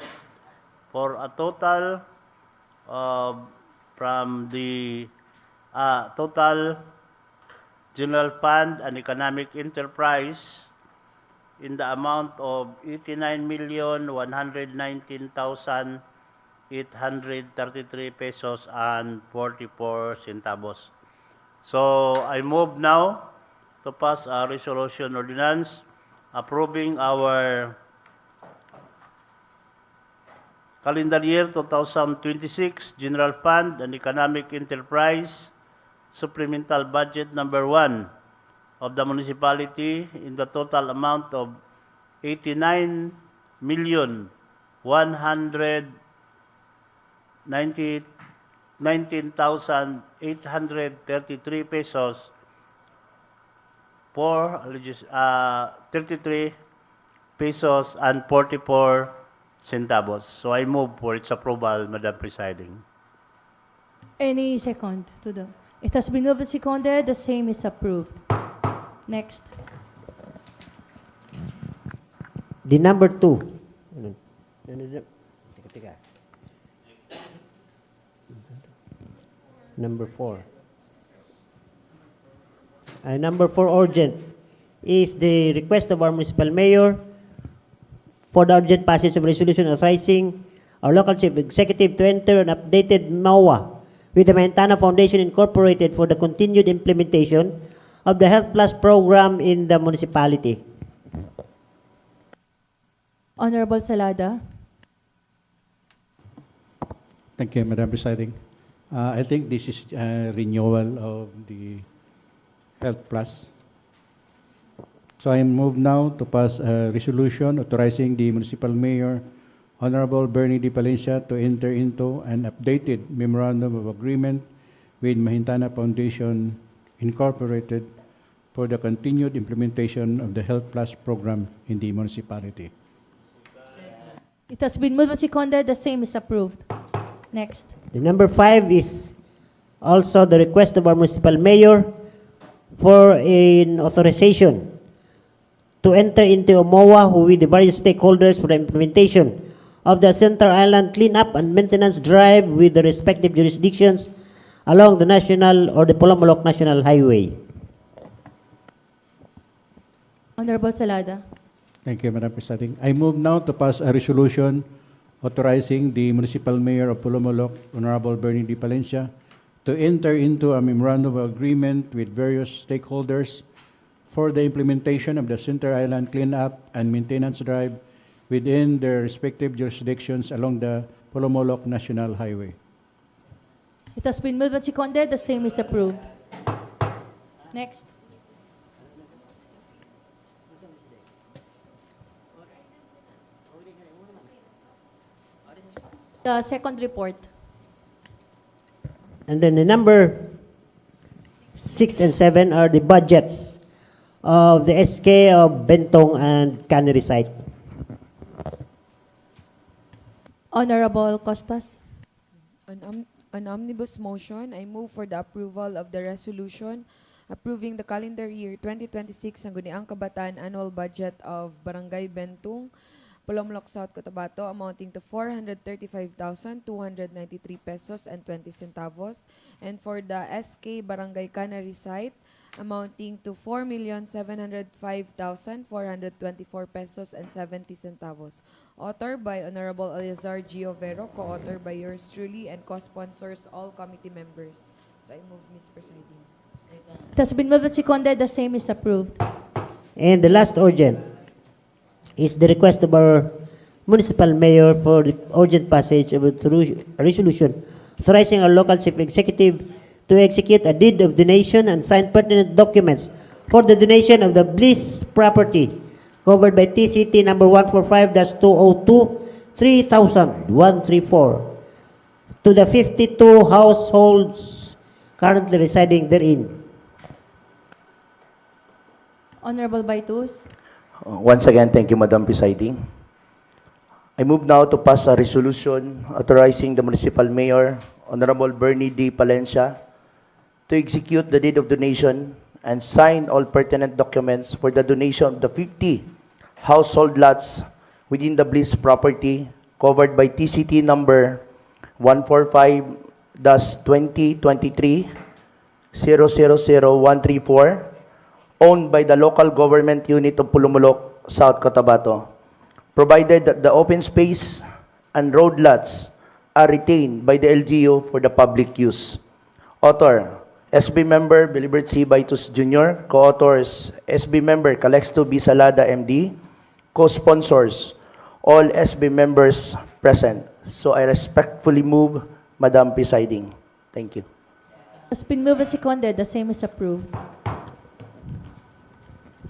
for a total from the total general fund and economic enterprise in the amount of 89,119,833 pesos and 44 centavos. So I move now to pass a resolution ordinance approving our calendar year 2026 General Fund and Economic Enterprise Supplemental Budget number 1 of the municipality in the total amount of 89,119,833 pesos for 33 pesos and 44 centavos. So I move for its approval, Madam Presiding. Any second to the... It has been moved and seconded. The same is approved. Next. The number 2. Number 4. Number 4 urgent is the request of our municipal mayor for the urgent passage of resolution authorizing our local chief executive to enter an updated MOA with the Mahintana Foundation Incorporated for the continued implementation of the Health Plus program in the municipality. Honorable Salada. Thank you, Madam Presiding. I think this is a renewal of the Health Plus. So I move now to pass a resolution authorizing the municipal mayor, Honorable Bernie D. Palencia, to enter into an updated memorandum of agreement with Mahintana Foundation Incorporated for the continued implementation of the Health Plus program in the municipality. It has been moved and seconded. The same is approved. Next. The number 5 is also the request of our municipal mayor for an authorization to enter into a MOA with the various stakeholders for the implementation of the Center Island Cleanup and Maintenance Drive with the respective jurisdictions along the National or the Polomolok National Highway. Honorable Salada. Thank you, Madam Presiding. I move now to pass a resolution authorizing the municipal mayor of Polomolok, Honorable Bernie D. Palencia, to enter into a memorandum of agreement with various stakeholders for the implementation of the Center Island Cleanup and Maintenance Drive within their respective jurisdictions along the Polomolok National Highway. It has been moved and seconded. The same is approved. Next. The second report. And then the number 6 and 7 are the budgets of the SK of Bentong and Cannery site. Honorable Costas. On omnibus motion, I move for the approval of the resolution approving the calendar year 2026 Sangguniang Bayan annual budget of Barangay Bentong, Polomolok South, Cotabato, amounting to 435,293 pesos and 20 centavos, and for the SK Barangay Cannery site, amounting to 4,705,424 pesos and 70 centavos. Author by Honorable Eleazar Giovero, co-author by yours truly, and co-sponsors all committee members. So I move, Ms. Presiding. It has been moved and seconded. The same is approved. And the last urgent is the request of our municipal mayor for the urgent passage of a resolution authorizing our local chief executive to execute a deed of donation and sign pertinent documents for the donation of the Bliss property covered by TCT number 145-202-3000-134 to the 52 households currently residing therein. Honorable Baitus. Once again, thank you, Madam Presiding. I move now to pass a resolution authorizing the Municipal Mayor, Honorable Bernie D. Palencia, to execute the deed of donation and sign all pertinent documents for the donation of the 50 household lots within the Bliss property covered by TCT number 145-2023-000134, owned by the local government unit of Polomolok, South Cotabato, provided that the open space and road lots are retained by the LGU for the public use. Author, SB Member Bilibert C. Baitus Jr., co-authors, SB Member Calexto B. Salada, MD, co-sponsors, all SB members present. So I respectfully move, Madam Presiding. Thank you. It's been moved and seconded. The same is approved.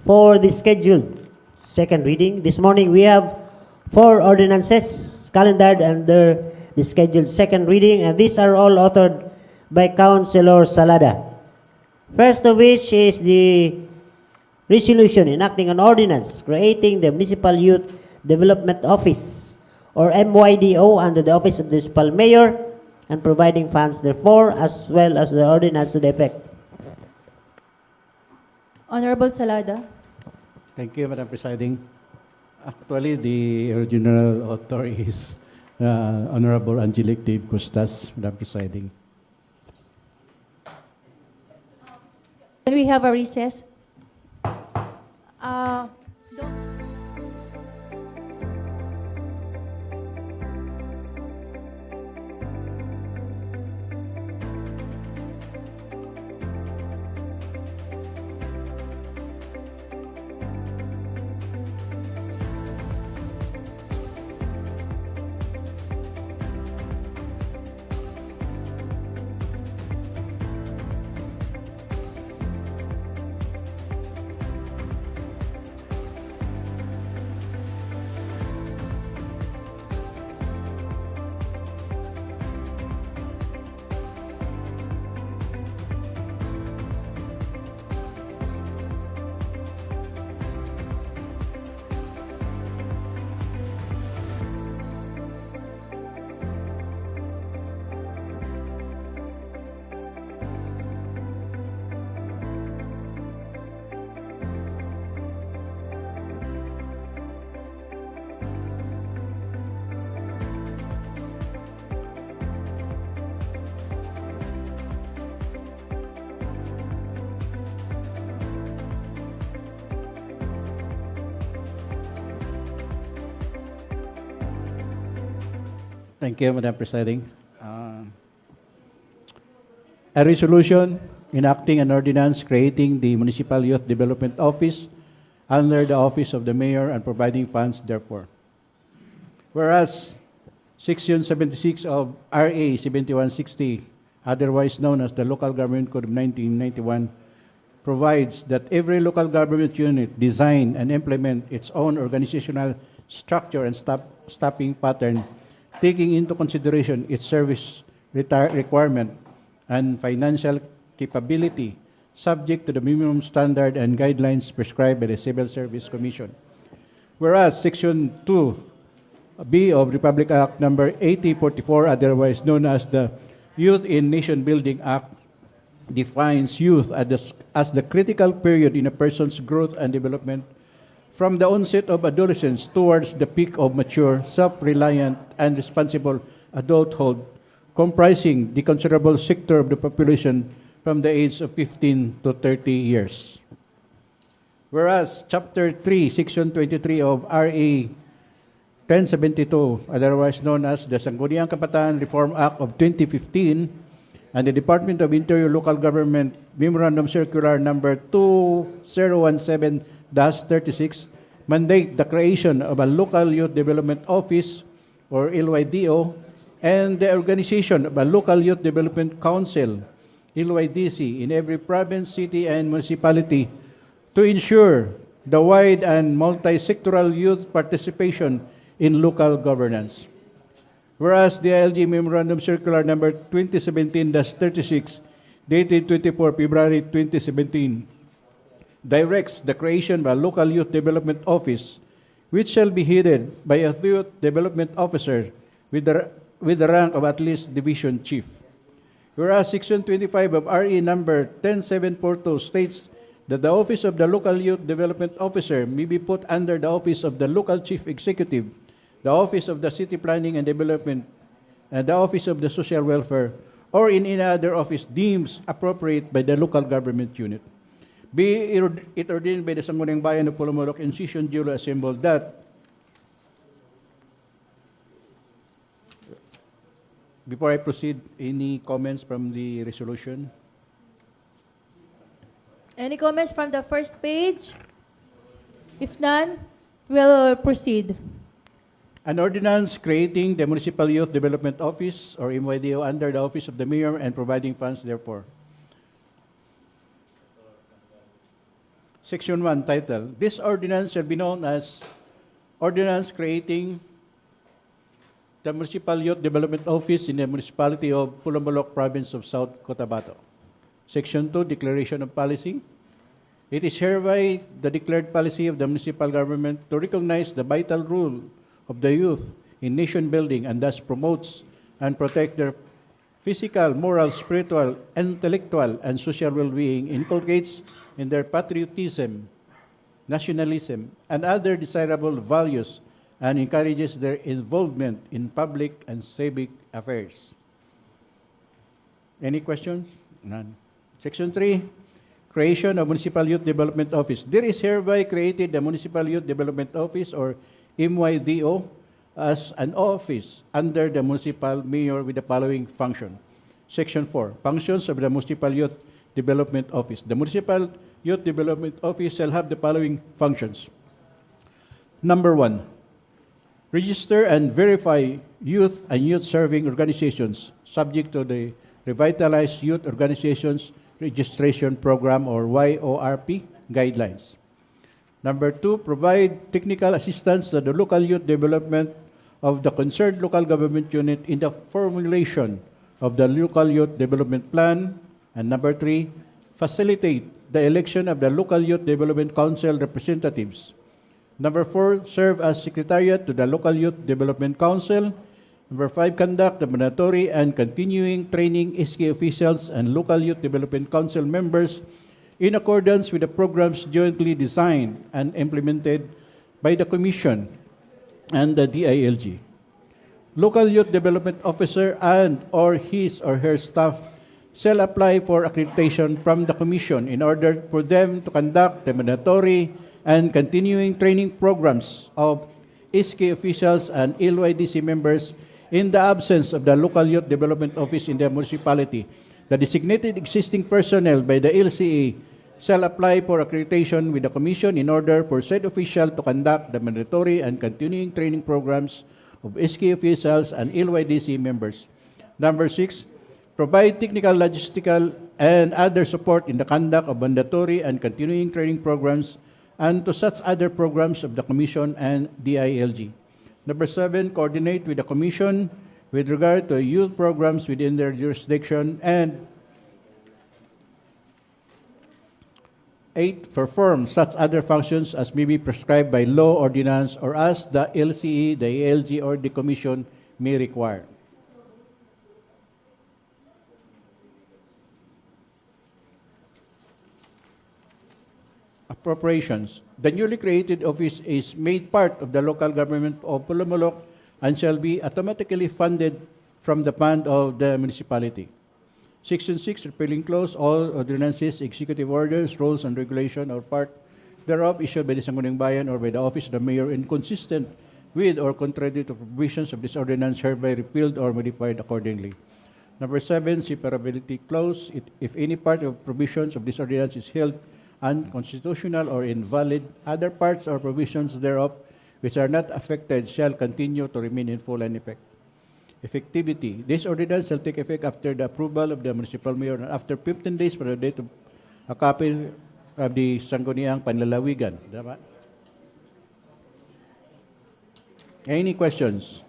For the scheduled second reading, this morning we have 4 ordinances calendared under the scheduled second reading, and these are all authored by Councilor Salada. First of which is the resolution enacting an ordinance creating the Municipal Youth Development Office, or MYDO, under the Office of the Municipal Mayor, and providing funds therefore, as well as the ordinance to the effect. Honorable Salada. Thank you, Madam Presiding. Actually, the original author is Honorable Angelique Dave Costas, Madam Presiding. Can we have a recess? Thank you, Madam Presiding. A resolution enacting an ordinance creating the Municipal Youth Development Office under the Office of the Mayor and providing funds therefore. Whereas Section 76 of RA 7160, otherwise known as the Local Government Code of 1991, provides that every local government unit design and implement its own organizational structure and staffing pattern, taking into consideration its service requirement and financial capability, subject to the minimum standard and guidelines prescribed by the Civil Service Commission. Whereas Section 2B of Republic Act number 8044, otherwise known as the Youth in Nation Building Act, defines youth as the critical period in a person's growth and development from the onset of adolescence towards the peak of mature, self-reliant, and responsible adulthood, comprising the considerable sector of the population from the age of 15 to 30 years. Whereas Chapter 3, Section 23 of RA 1072, otherwise known as the Sangguniang Kabataan Reform Act of 2015, and the Department of Interior Local Government Memorandum Circular number 2017-36, mandate the creation of a Local Youth Development Office, or LYDO, and the organization of a Local Youth Development Council LYDC in every province, city, and municipality to ensure the wide and multi-sectoral youth participation in local governance. Whereas the ILG Memorandum Circular number 2017-36, dated 24 February 2017, directs the creation of a local youth development office, which shall be headed by a youth development officer with the rank of at least division chief. Whereas Section 25 of RE number 10742 states that the office of the local youth development officer may be put under the office of the local chief executive, the office of the city planning and development, and the office of the social welfare, or in any other office deemed appropriate by the local government unit. Be it ordained by the Sangguniang Bayan of Polomolok in session duly assembled that before I proceed, any comments from the resolution? Any comments from the first page? If none, we'll proceed. An ordinance creating the Municipal Youth Development Office or MYDO under the office of the mayor and providing funds therefore. Section 1, title. This ordinance shall be known as Ordinance Creating the Municipal Youth Development Office in the Municipality of Polomolok, Province of South Cotabato. Section 2, Declaration of Policy. It is hereby the declared policy of the municipal government to recognize the vital role of the youth in nation building and thus promotes and protect their physical, moral, spiritual, intellectual, and social well-being, inculcates in their patriotism, nationalism, and other desirable values, and encourages their involvement in public and civic affairs. Any questions? None. Section 3, creation of Municipal Youth Development Office. There is hereby created the Municipal Youth Development Office or MYDO as an office under the municipal mayor with the following function. Section 4, functions of the Municipal Youth Development Office. The Municipal Youth Development Office shall have the following functions. Number 1, register and verify youth and youth-serving organizations subject to the Revitalized Youth Organizations Registration Program or YORP guidelines. Number 2, provide technical assistance to the local youth development of the concerned local government unit in the formulation of the local youth development plan. And number 3, facilitate the election of the local youth development council representatives. Number 4, serve as secretariat to the local youth development council. Number 5, conduct the mandatory and continuing training SK officials and local youth development council members in accordance with the programs jointly designed and implemented by the Commission and the DILG. Local Youth Development Officer and or his or her staff shall apply for accreditation from the Commission in order for them to conduct the mandatory and continuing training programs of SK officials and LYDC members in the absence of the Local Youth Development Office in the municipality. The designated existing personnel by the LCA shall apply for accreditation with the Commission in order for said official to conduct the mandatory and continuing training programs of SK officials and LYDC members. Number 6, provide technical, logistical, and other support in the conduct of mandatory and continuing training programs and to such other programs of the Commission and DILG. Number 7, coordinate with the Commission with regard to youth programs within their jurisdiction. And 8, perform such other functions as may be prescribed by law, ordinance, or as the LCE, the ALG, or the Commission may require. Appropriations. The newly created office is made part of the local government of Polomolok and shall be automatically funded from the fund of the municipality. Section 6, repealing clause, all ordinances, executive orders, rules, and regulation or part thereof issued by the Sangguniang Bayan or by the office of the mayor inconsistent with or contrary to provisions of this ordinance hereby repealed or modified accordingly. Number 7, separability clause. If any part of provisions of this ordinance is held unconstitutional or invalid, other parts or provisions thereof which are not affected shall continue to remain in full and effect. Effectivity. This ordinance shall take effect after the approval of the municipal mayor and after 15 days from the date of a copy of the Sangguniang Panlalawigan. Tama? Any questions?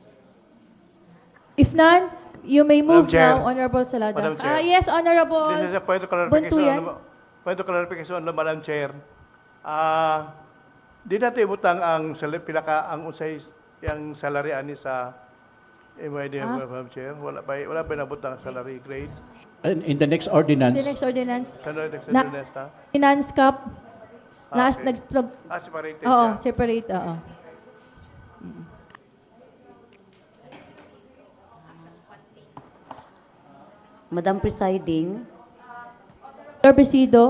If none, you may move Madam Chair. now, Honorable Salada. Madam Chair. Yes, Honorable This is a point of Buntuyan. clarification, Madam Chair. Di natin ibutang ang ang unsay yang salary ani sa MYD, Madam Chair. Wala ba nabutang salary grade? In the next ordinance, The next ordinance. Sa next Na- ordinance, ha? Finance Cap. Okay. Nag-plug. Separated Oo, siya. separate. Oo. Madam Presiding, Honorable Presido.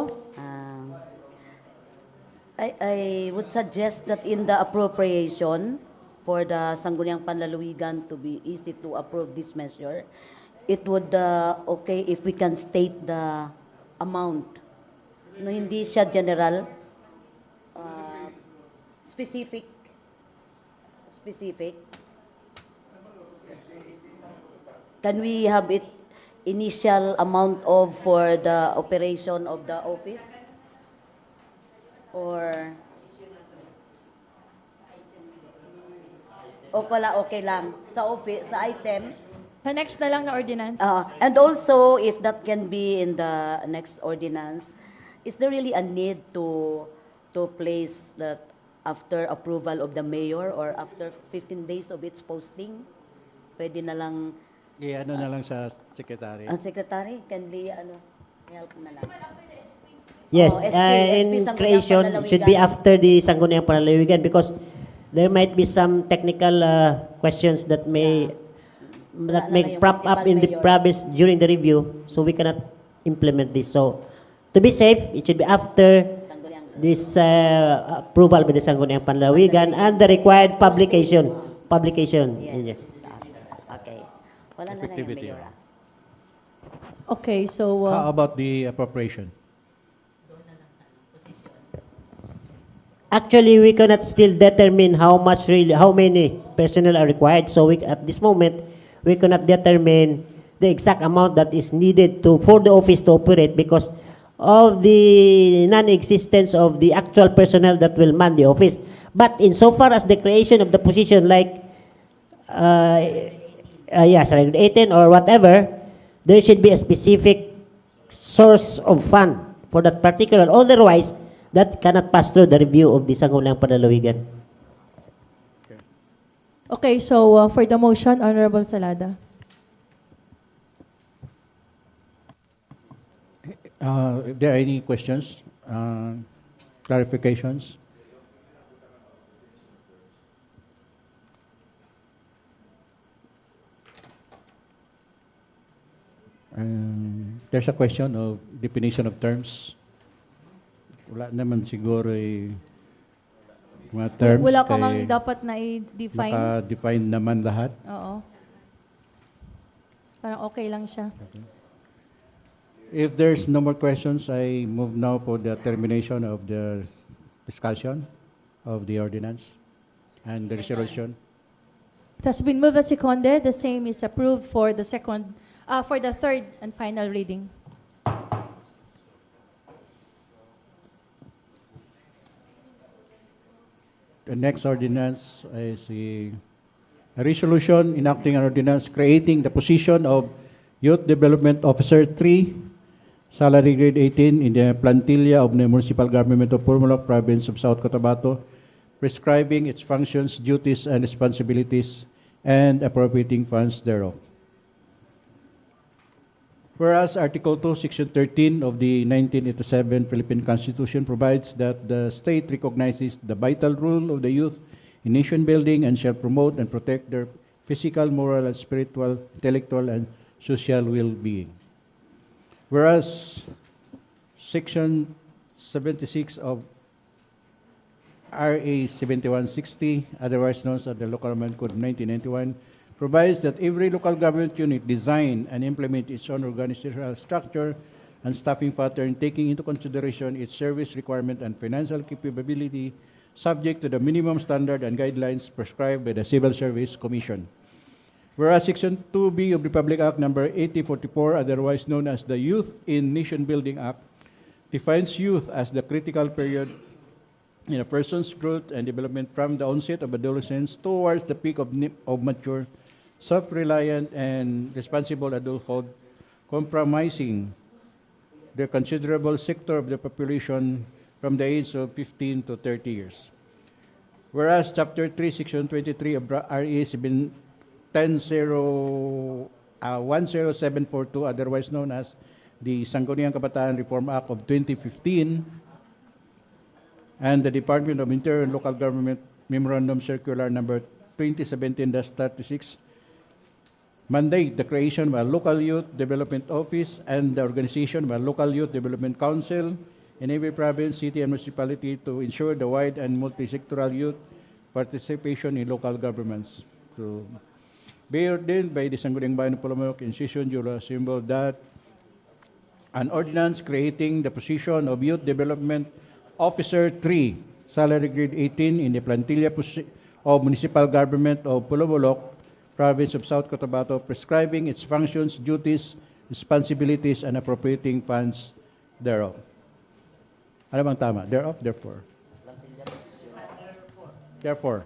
I would suggest that in the appropriation for the Sangguniang Panlalawigan to be easy to approve this measure, it would okay if we can state the amount. No, hindi siya general, specific. Can we have it initial amount of for the operation of the office? Or okay lang sa office, sa item. Sa next na lang na ordinance. And also, if that can be in the next ordinance, is there really a need to place that after approval of the mayor or after 15 days of its posting? Pwede na lang, ano na lang sa secretary. ang secretary, can be, help na lang. Yes, SP in Sangguniang creation, it should be Panlalawigan. after the Sangguniang Panlalawigan because there might be some technical questions that may Wala na yung prop up in the municipal mayor. province during the review, so we cannot implement this. So, to be safe, it should be after this approval by the Sangguniang Panlalawigan and the required publication. Yes. Okay. Wala na lang yung Effectivity. mayor. Okay, so How about the appropriation? Actually, we cannot still determine how many personnel are required. So at this moment, we cannot determine the exact amount that is needed for the office to operate because of the non-existence of the actual personnel that will man the office. But insofar as the creation of the position like Salary 18 or whatever, there should be a specific source of fund for that particular. Otherwise, that cannot pass through the review of the Sangguniang Panlalawigan. okay, so for the motion, Honorable Salada. If there are any questions, clarifications? There's a question of definition of terms. Wala naman siguro mga terms. Wala ka kay mang dapat na i-define. naka-define naman lahat. Oo. Parang okay lang siya. If there's no more questions, I move now for the termination of the discussion of the ordinance and the resolution. It has been moved and seconded. The same is approved for the third and final reading. The next ordinance is a resolution enacting an ordinance creating the position of Youth Development Officer 3, salary grade 18 in the plantilla of the Municipal Government of Polomolok, Province of South Cotabato, prescribing its functions, duties, and responsibilities, and appropriating funds thereof. Whereas Article 2, Section 13 of the 1987 Philippine Constitution provides that the state recognizes the vital role of the youth in nation building and shall promote and protect their physical, moral, and spiritual, intellectual, and social well-being. Whereas Section 76 of RA 7160, otherwise known as the Local Government Code of 1991, provides that every local government unit design and implement its own organizational structure and staffing pattern, taking into consideration its service requirement and financial capability, subject to the minimum standard and guidelines prescribed by the Civil Service Commission. Whereas Section 2B of Republic Act Number 8044, otherwise known as the Youth in Nation Building Act, defines youth as the critical period in a person's growth and development from the onset of adolescence towards the peak of mature, self-reliant, and responsible adulthood, compromising the considerable sector of the population from the age of 15 to 30 years. Whereas Chapter 3, Section 23 of RE 10742, otherwise known as the Sangguniang Kabataan Reform Act of 2015, and the Department of Interior and Local Government Memorandum Circular Number 2017-36, mandate the creation of a local youth development office and the organization of a local youth development council in every province, city, and municipality to ensure the wide and multi-sectoral youth participation in local governments. So, be ordained by the Sangguniang Bayan of Polomolok in session, you will assemble that an ordinance creating the position of Youth Development Officer 3, salary grade 18 in the plantilla of Municipal Government of Polomolok, Province of South Cotabato, prescribing its functions, duties, responsibilities, and appropriating funds thereof. Ano bang tama? Thereof, therefore. Therefore.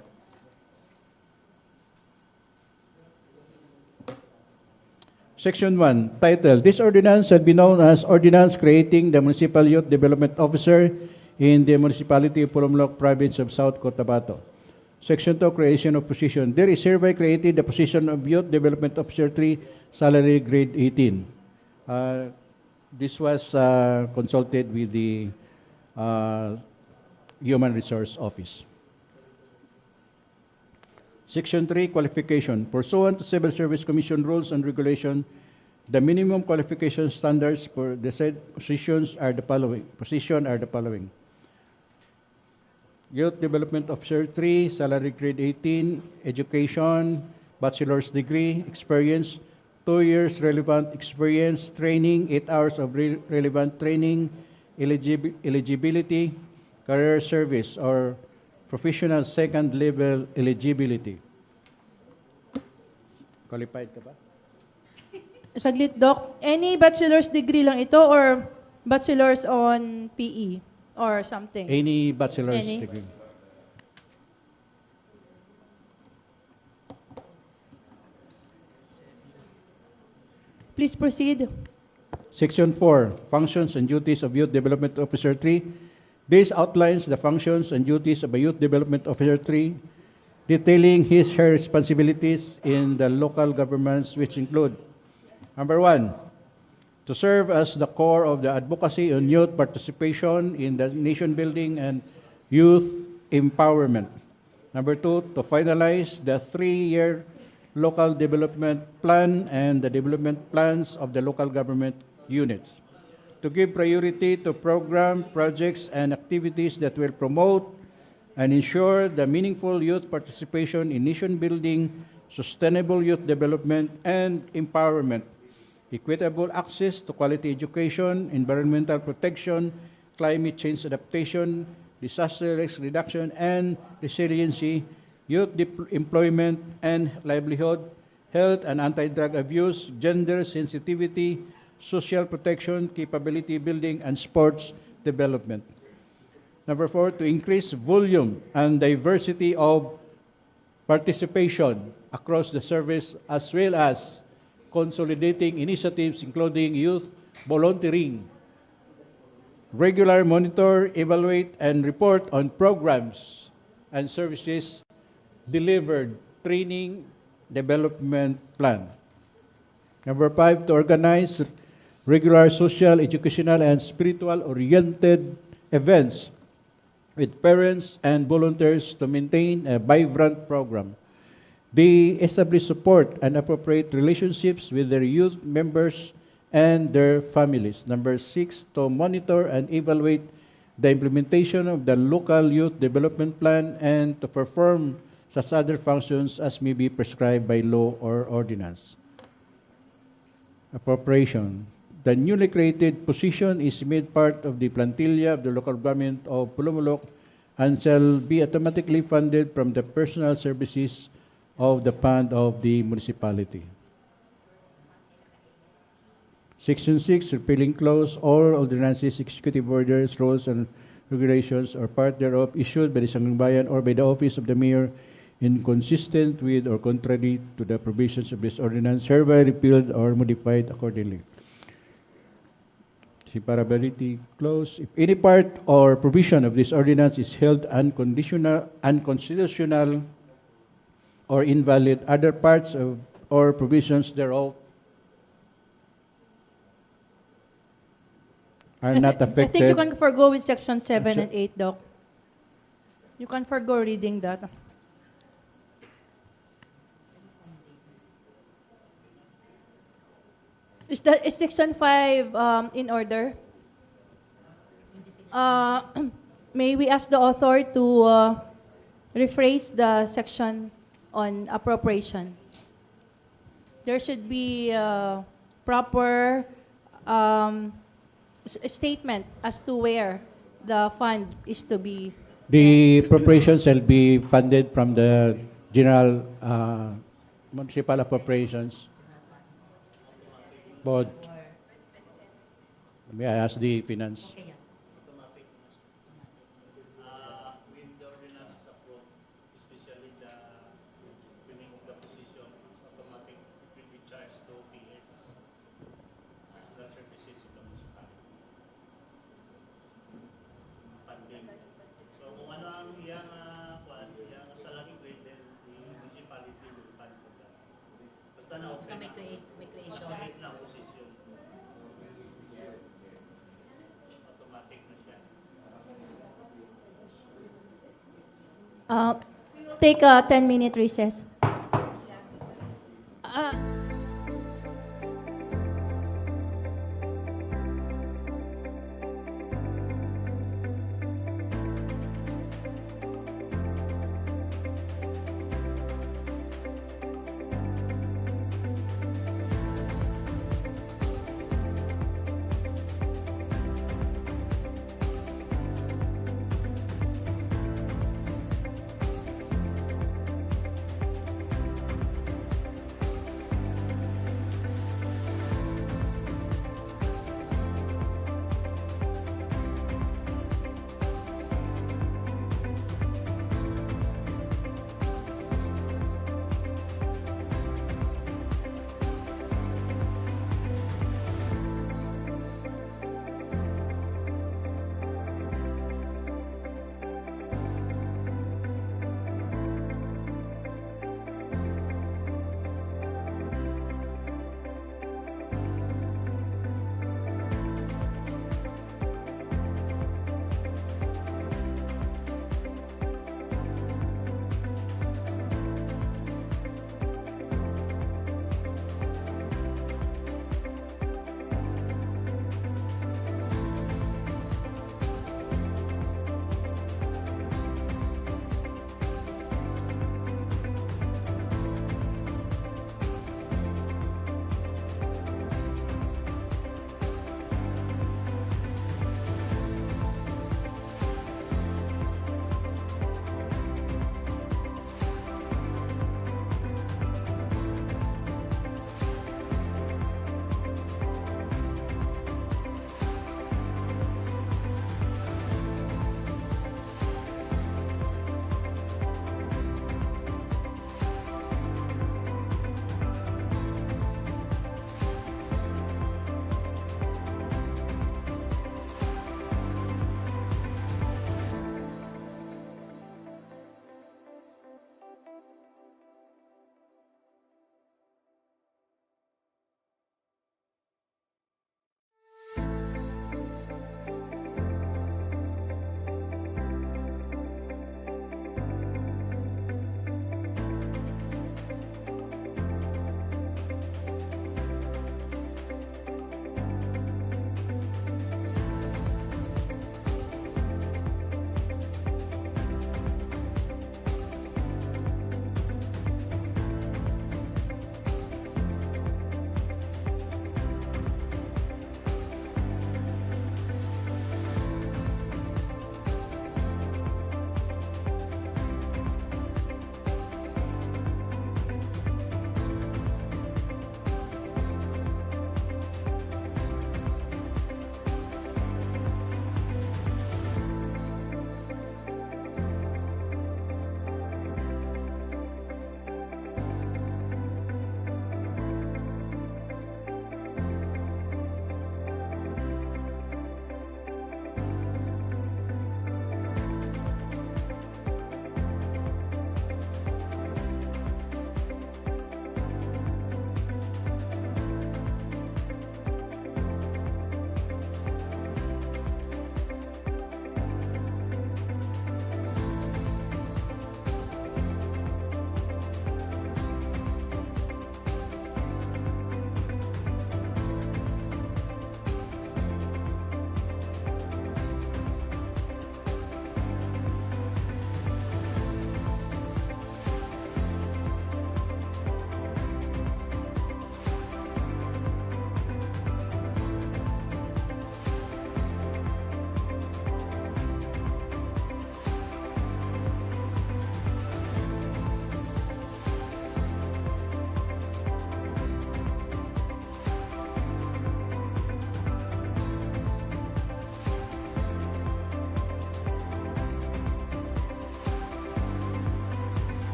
Section 1, title, this ordinance shall be known as Ordinance Creating the Municipal Youth Development Officer in the Municipality of Polomolok, Province of South Cotabato. Section 2, creation of position. There is hereby created the position of Youth Development Officer 3, salary grade 18. This was consulted with the Human Resource Office. Section 3, qualification. Pursuant to Civil Service Commission rules and regulation, the minimum qualification standards for the said positions are the following. Youth Development Officer 3, salary grade 18, education, bachelor's degree, experience, 2 years relevant experience, training, 8 hours of relevant training, eligibility, career service, or professional second level eligibility. Qualified ka ba? Saglit, Doc. Any bachelor's degree lang ito or bachelor's on PE or something? Any bachelor's degree. Please proceed. Section 4, functions and duties of Youth Development Officer 3. This outlines the functions and duties of a Youth Development Officer 3, detailing her responsibilities in the local governments, which include, number 1, to serve as the core of the advocacy on youth participation in the nation building and youth empowerment. Number 2, to finalize the 3-year local development plan and the development plans of the local government units. To give priority to program, projects, and activities that will promote and ensure the meaningful youth participation in nation building, sustainable youth development, and empowerment, equitable access to quality education, environmental protection, climate change adaptation, disaster risk reduction and resiliency, youth employment and livelihood, health and anti-drug abuse, gender sensitivity, social protection, capability building, and sports development. Number 4, to increase volume and diversity of participation across the service, as well as consolidating initiatives including youth volunteering, regular monitor, evaluate, and report on programs and services delivered, training, development plan. Number 5, to organize regular social, educational, and spiritual-oriented events with parents and volunteers to maintain a vibrant program. They establish support and appropriate relationships with their youth members and their families. Number 6, to monitor and evaluate the implementation of the local youth development plan and to perform such other functions as may be prescribed by law or ordinance. Appropriation. The newly created position is made part of the plantilla of the local government of Polomolok and shall be automatically funded from the personal services of the fund of the municipality. Section 6, repealing clause, all ordinances, executive orders, rules, and regulations or part thereof issued by the Sangguniang Bayan or by the office of the mayor inconsistent with or contrary to the provisions of this ordinance hereby repealed or modified accordingly. Separability clause. If any part or provision of this ordinance is held unconstitutional or invalid, other parts of or provisions thereof are not affected. I think you can forgo with section 7 and 8, Doc. You can forgo reading that. Is section 5 in order? May we ask the author to rephrase the section on appropriation? There should be proper statement as to where the fund is to be. The appropriations shall be funded from the general municipal appropriations. But may I ask the finance? When the ordinance is approved, especially the winning of the position, it's automatic will be charged to PS, personal services of the municipality. Funding. So kung ano ang iyang salary grade, then the municipality will fund for that. Basta na-open na. May creation. Create na position. Automatic na siya. Take a 10-minute recess.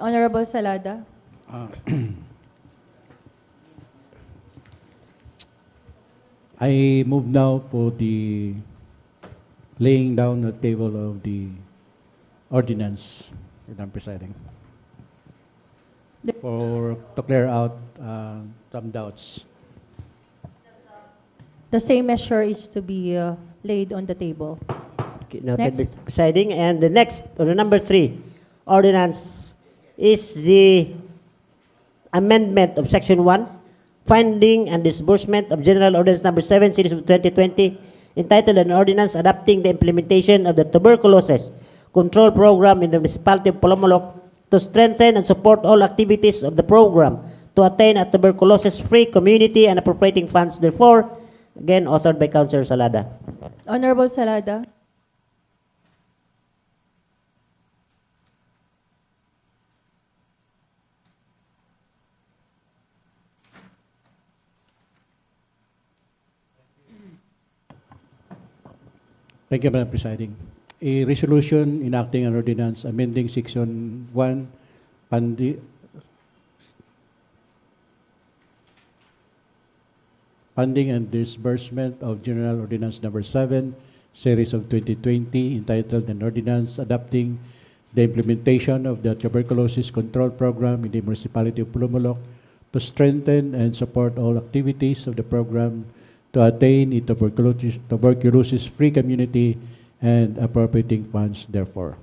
Honorable Salada. I move now for the laying down the table of the ordinance, Madam Presiding, to clear out some doubts. The same measure is to be laid on the table. Okay, noted, Next. Mr. Presiding. And the next, or the number 3 ordinance is the amendment of Section 1, Funding and Disbursement of General Ordinance Number 7, Series of 2020, entitled an ordinance adopting the implementation of the tuberculosis control program in the municipality of Polomolok to strengthen and support all activities of the program to attain a tuberculosis-free community and appropriating funds. Therefore, again, authored by Councilor Salada. Honorable Salada. Thank you, Madam Presiding. A resolution enacting an ordinance amending Section 1, Funding and Disbursement of General Ordinance Number 7, Series of 2020, entitled an ordinance adopting the implementation of the tuberculosis control program in the municipality of Polomolok to strengthen and support all activities of the program to attain a tuberculosis-free community and appropriating funds, therefore.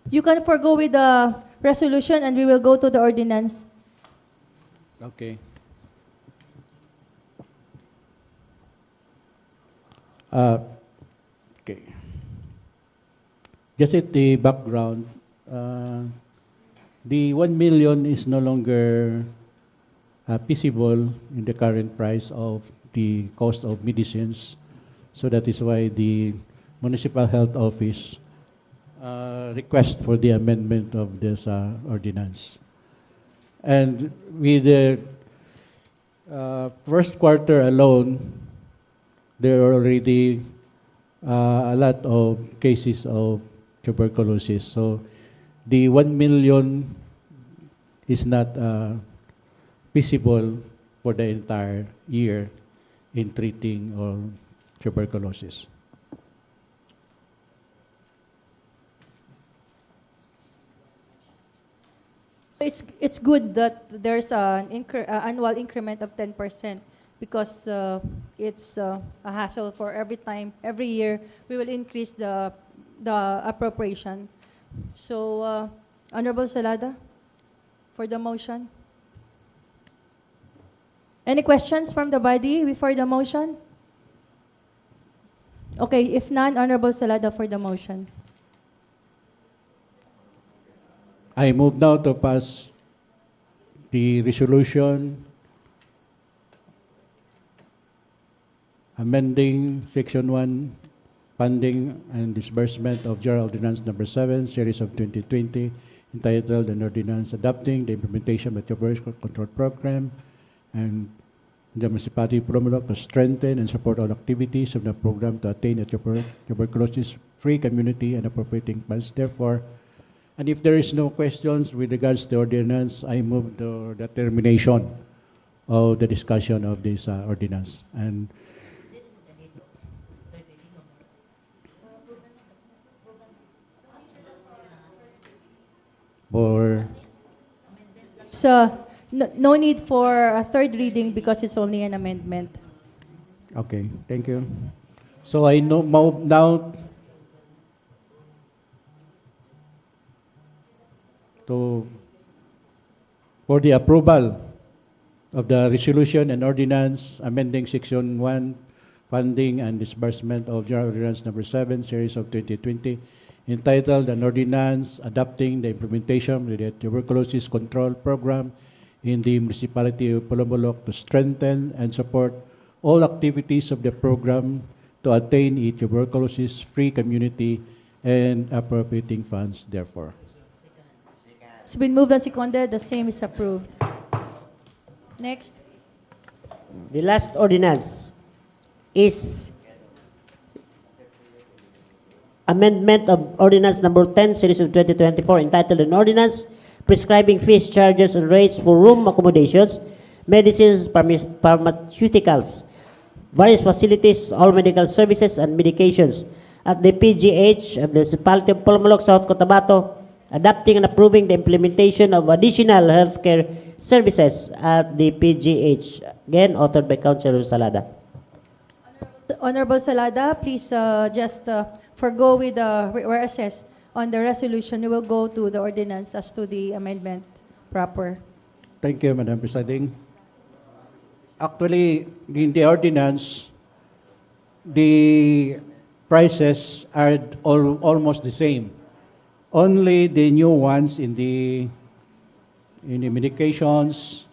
You can forego with the resolution and we will go to the ordinance. Okay. Okay. Just at the background, the 1 million is no longer feasible in the current price of the cost of medicines. So that is why the Municipal Health Office request for the amendment of this ordinance. And with the first quarter alone, there are already a lot of cases of tuberculosis. So the 1 million is not feasible for the entire year in treating tuberculosis. It's good that there's an annual increment of 10% because it's a hassle for every year we will increase the appropriation. So, Honorable Salada, for the motion. Any questions from the body before the motion? Okay, if none, Honorable Salada for the motion. I move now to pass the resolution amending Section 1, Funding and Disbursement of General Ordinance Number 7, Series of 2020, entitled an ordinance adopting the implementation of the tuberculosis control program and the municipality of Polomolok to strengthen and support all activities of the program to attain a tuberculosis-free community and appropriating funds. Therefore, and if there is no questions with regards to the ordinance, I move the termination of the discussion of this ordinance. And for So, no need for a third reading because it's only an amendment. okay, thank you. So I move now for the approval of the resolution and ordinance amending Section 1, Funding and Disbursement of General Ordinance Number 7, Series of 2020, entitled an ordinance adopting the implementation of the tuberculosis control program in the municipality of Polomolok to strengthen and support all activities of the program to attain a tuberculosis-free community and appropriating funds, therefore. It's been moved and seconded. The same is approved. Next. The last ordinance is amendment of Ordinance Number 10, Series of 2024, entitled an ordinance prescribing fees, charges, and rates for room accommodations, medicines, pharmaceuticals, various facilities, all medical services, and medications at the PGH of the Municipality of Polomolok, South Cotabato, adopting and approving the implementation of additional healthcare services at the PGH. Again, authored by Councilor Salada. Honorable Salada, please just forgo with the whereas on the resolution. You will go to the ordinance as to the amendment proper. Thank you, Madam Presiding. Actually, in the ordinance, the prices are almost the same. Only the new ones in the medications,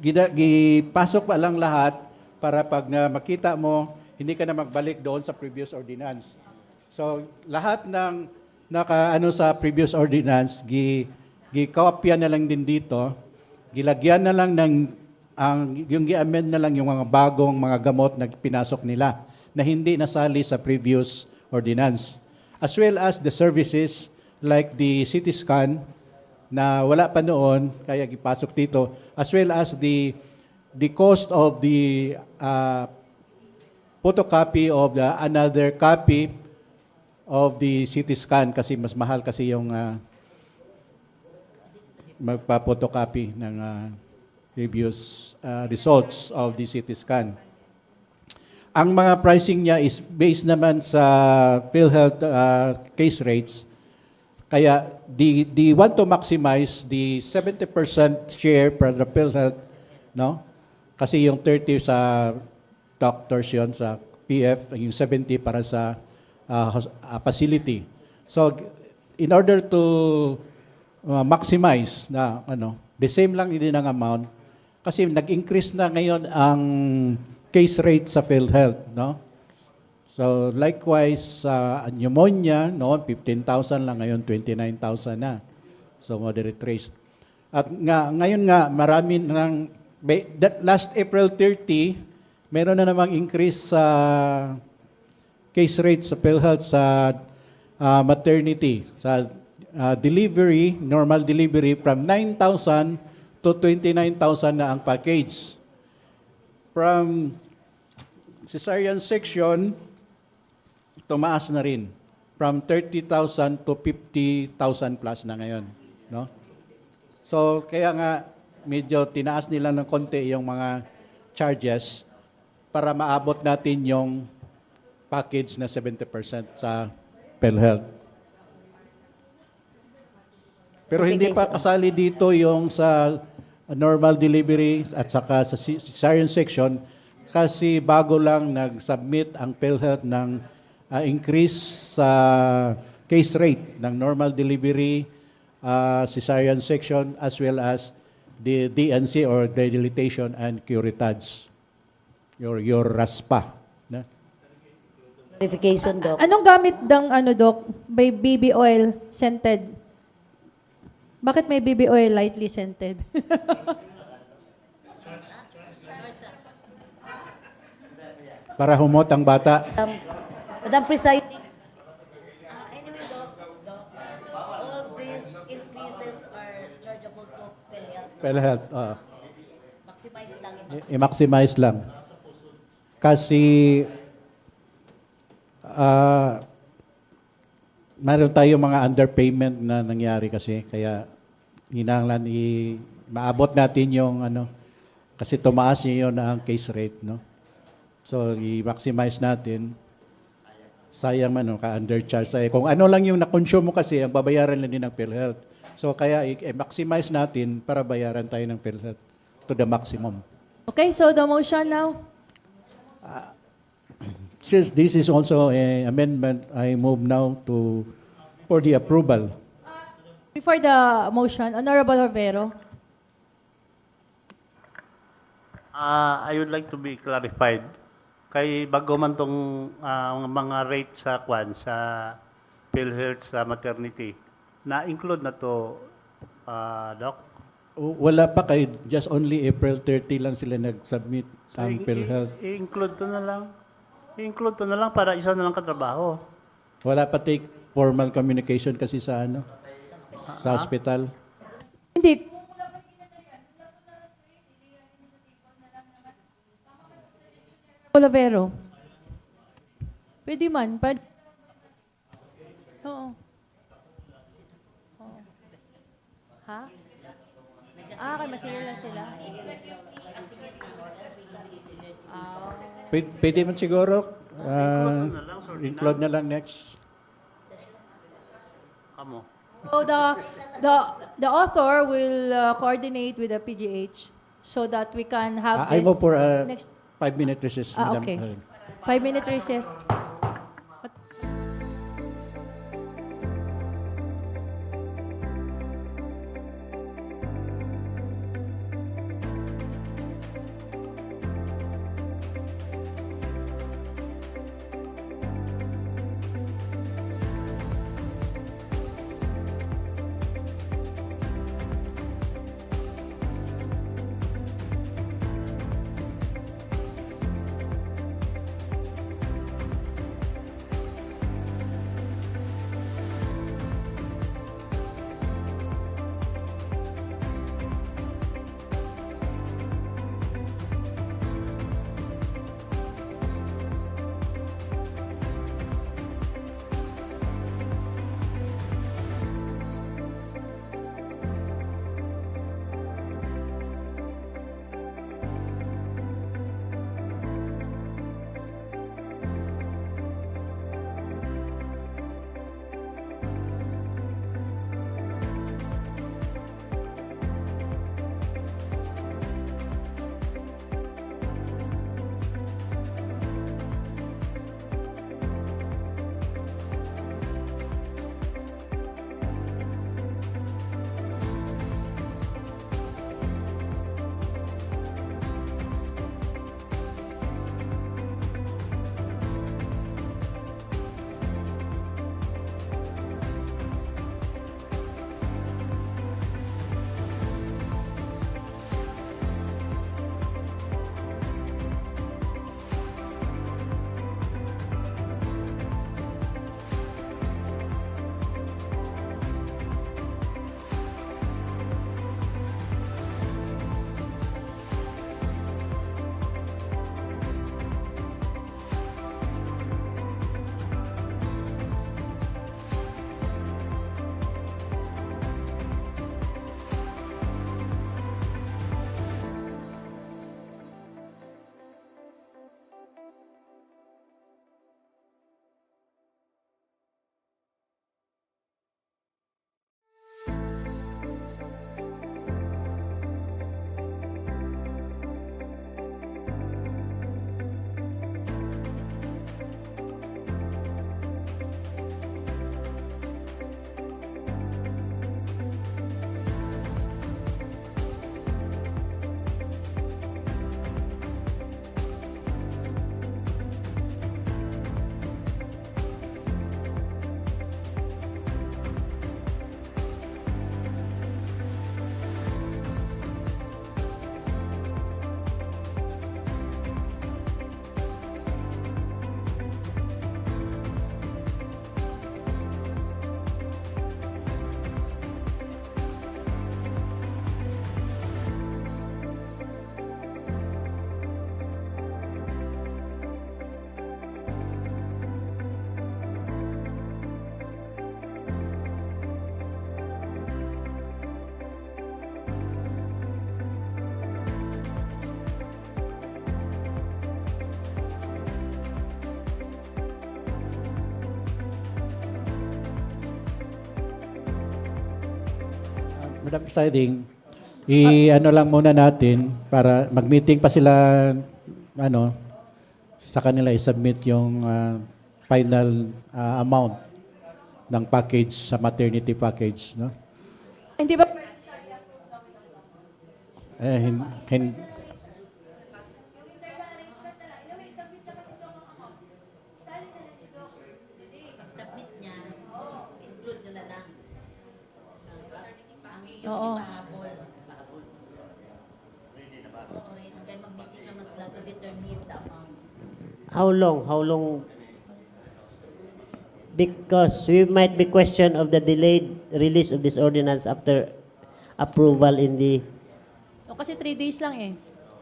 gipasok pa lang lahat para pag makita mo, hindi ka na magbalik doon sa previous ordinance. So, lahat ng nakaano sa previous ordinance, gikopya na lang din dito, gilagyan na lang yung gi-amend na lang yung mga bagong mga gamot na pinasok nila na hindi nasali sa previous ordinance. As well as the services like the CT scan na wala pa noon, kaya gipasok dito, as well as the cost of the photocopy of the another copy of the CT scan kasi mas mahal kasi yung magpa-photocopy ng previous results of the CT scan. Ang mga pricing niya is based naman sa PhilHealth case rates. Kaya they want to maximize the 70% share para sa PhilHealth, no? Kasi yung 30 sa doctors yun, sa PF, yung 70 para sa facility. So, in order to maximize na the same lang din ang amount, kasi nag-increase na ngayon ang case rate sa PhilHealth, no? So, likewise, sa pneumonia, noon 15,000 lang, ngayon 29,000 na. So, moderate rates. At ngayon nga, marami nang, last April 30, meron na namang increase sa case rate sa PhilHealth sa maternity, sa delivery, normal delivery, from 9,000 to 29,000 na ang package. From cesarean section, tumaas na rin. From 30,000 to 50,000 plus na ngayon. No? So, kaya nga, medyo tinaas nila ng konti yung mga charges para maabot natin yung package na 70% sa PhilHealth. Pero hindi pa kasali dito yung sa normal delivery at saka sa cesarean section kasi bago lang nag-submit ang PhilHealth ng increase sa case rate ng normal delivery, cesarean section, as well as the DNC or dilatation and curettage, your RASPA. Na? Clarification, Doc. Anong gamit ng Doc? May BB oil scented? Bakit may BB oil lightly scented? Para humot ang bata. Madam Presiding, anyway, Doc, all these increases are chargeable to PhilHealth. PhilHealth, Maximize lang. i-maximize lang. Kasi mayroon tayong mga underpayment na nangyari kasi kaya hinanglan maabot natin yung kasi tumaas yun ang case rate, no? So i-maximize natin. Sayang man ka-undercharge. Kung ano lang yung na-consume mo kasi, ang babayaran lang din ng PhilHealth. So kaya i-maximize natin para bayaran tayo ng PhilHealth to the maximum. Okay, so the motion now. Since this is also an amendment, I move now for the approval. Before the motion, Honorable Rivero. I would like to be clarified. Kay bago man tong mga rate sa PhilHealth sa maternity, na-include na to, Doc? Wala pa kay just only April 30 lang sila nag-submit ang PhilHealth. I-include to na lang. I-include to na lang para isa na lang katrabaho. Wala pa take formal communication kasi sa ano, sa hospital. Hindi. Polavero. Pwede man. Oo. Ha? Kay masila lang sila. Pwede man siguro. Include na lang next. Kamo. So the author will coordinate with the PGH so that we can have I this move for a next. 5-minute recess. Madam. Okay. 5-minute recess. Madam Presiding, ano lang muna natin para mag-meeting pa sila, sa kanila i-submit yung final amount ng package sa maternity package, no? Hindi ba? Oo. How long? How long? Because we might be questioned of the delayed release of this ordinance after approval in the O, kasi 3 days lang eh.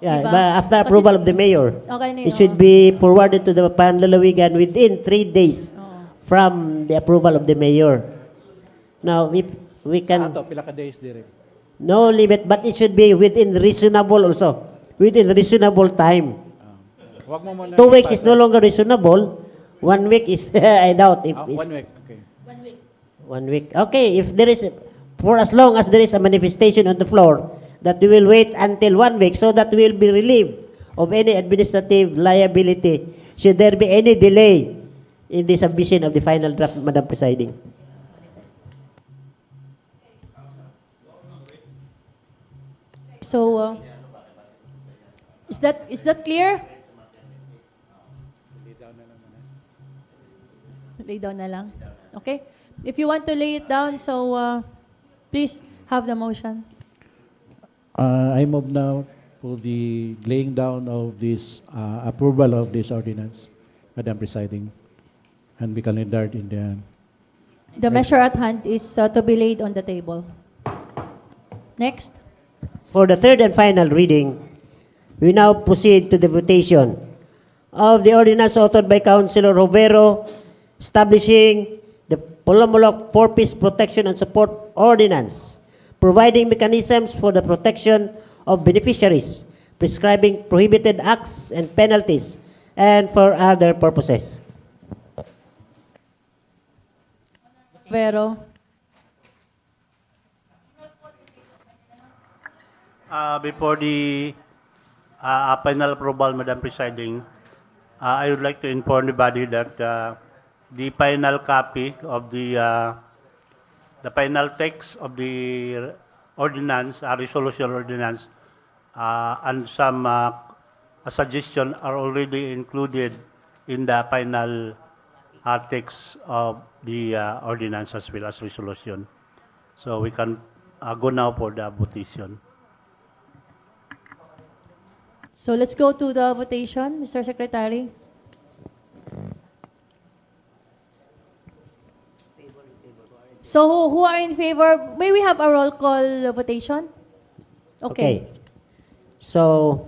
yeah, Diba? but after Kasi- approval of the mayor. Okay na yun, It should oo. be forwarded to the Panlalawigan within 3 days from the approval of the mayor. Now, if we can Ato, pila ka days dire. no limit, but it should be within reasonable also, within reasonable time. Wag mo muna. 2 weeks is no longer reasonable. 1 week is I doubt if it's 1 week. Okay. 1 week. Okay, if there is, for as long as there is a manifestation on the floor, that we will wait until 1 week so that we will be relieved of any administrative liability should there be any delay in the submission of the final draft, Madam Presiding. So, is that clear? Lay down na lang. Okay? If you want to lay it down, so please have the motion. I move now to the laying down of this approval of this ordinance, Madam Presiding, and be calendared in The measure at hand is to be laid on the table. Next. For the third and final reading, we now proceed to the votation of the ordinance authored by Councilor Rovero establishing the Polomolok Four-Piece Protection and Support Ordinance, providing mechanisms for the protection of beneficiaries, prescribing prohibited acts and penalties, and for other purposes. Vero. Before the final approval, Madam Presiding, I would like to inform the body that the final copy of the final text of the ordinance, resolution ordinance, and some suggestions are already included in the final text of the ordinance as well as resolution. So we can go now for the votation. So let's go to the votation, Mr. Secretary. So who are in favor? May we have a roll call votation? Okay. So,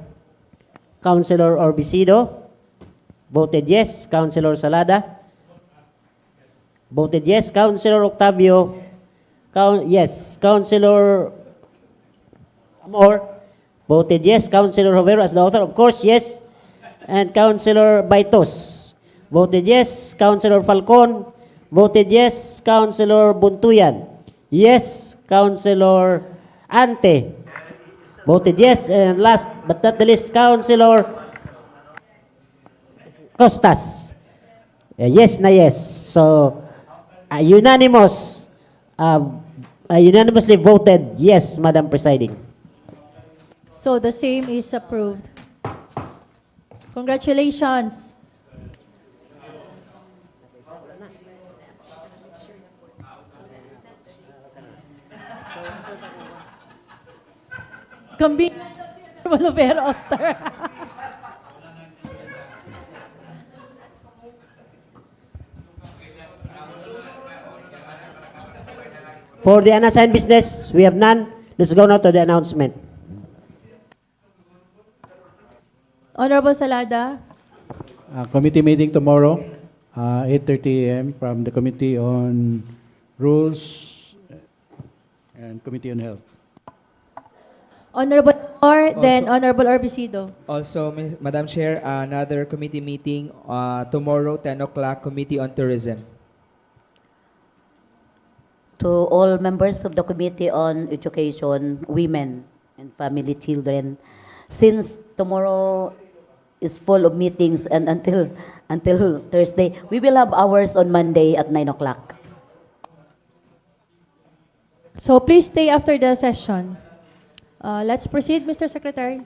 Councilor Orbisido voted yes. Councilor Salada voted yes. Councilor Octavio, yes. Councilor Amor voted yes. Councilor Rovero as the author, of course, yes. And Councilor Baitos voted yes. Councilor Falcon voted yes. Councilor Buntuyan, yes. Councilor Ante voted yes. And last but not the least, Councilor Costas. Yes na yes. So, unanimously voted yes, Madam Presiding. So the same is approved. Congratulations. Kambing Malubero after. For the unassigned business, we have none. Let's go now to the announcement. Honorable Salada. Committee meeting tomorrow, 8:30 a.m. from the Committee on Rules and Committee on Health. Honorable Or, then Honorable Orbisido. Also, Madam Chair, another committee meeting tomorrow, 10 o'clock, Committee on Tourism. To all members of the Committee on Education, Women and Family Children, since tomorrow is full of meetings and until Thursday, we will have hours on Monday at 9 o'clock. So please stay after the session. Let's proceed, Mr. Secretary.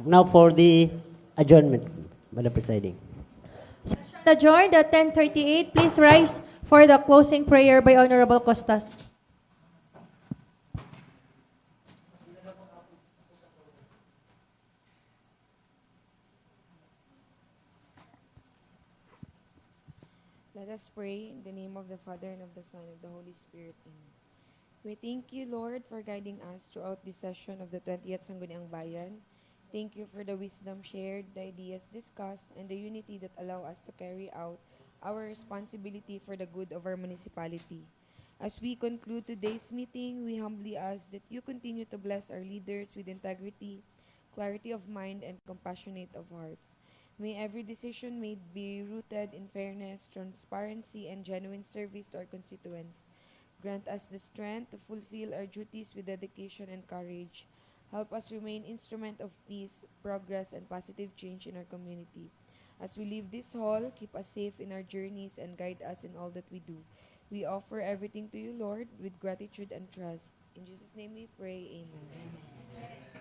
Now for the adjournment, Madam Presiding. Session adjourned at 10:38. Please rise for the closing prayer by Honorable Costas. Let us pray in the name of the Father, and of the Son, and of the Holy Spirit. Amen. We thank you, Lord, for guiding us throughout this session of the 20th Sangguniang Bayan. Thank you for the wisdom shared, the ideas discussed, and the unity that allow us to carry out our responsibility for the good of our municipality. As we conclude today's meeting, we humbly ask that you continue to bless our leaders with integrity, clarity of mind, and compassionate of hearts. May every decision made be rooted in fairness, transparency, and genuine service to our constituents. Grant us the strength to fulfill our duties with dedication and courage. Help us remain instrument of peace, progress, and positive change in our community. As we leave this hall, keep us safe in our journeys and guide us in all that we do. We offer everything to you, Lord, with gratitude and trust. In Jesus' name we pray, amen.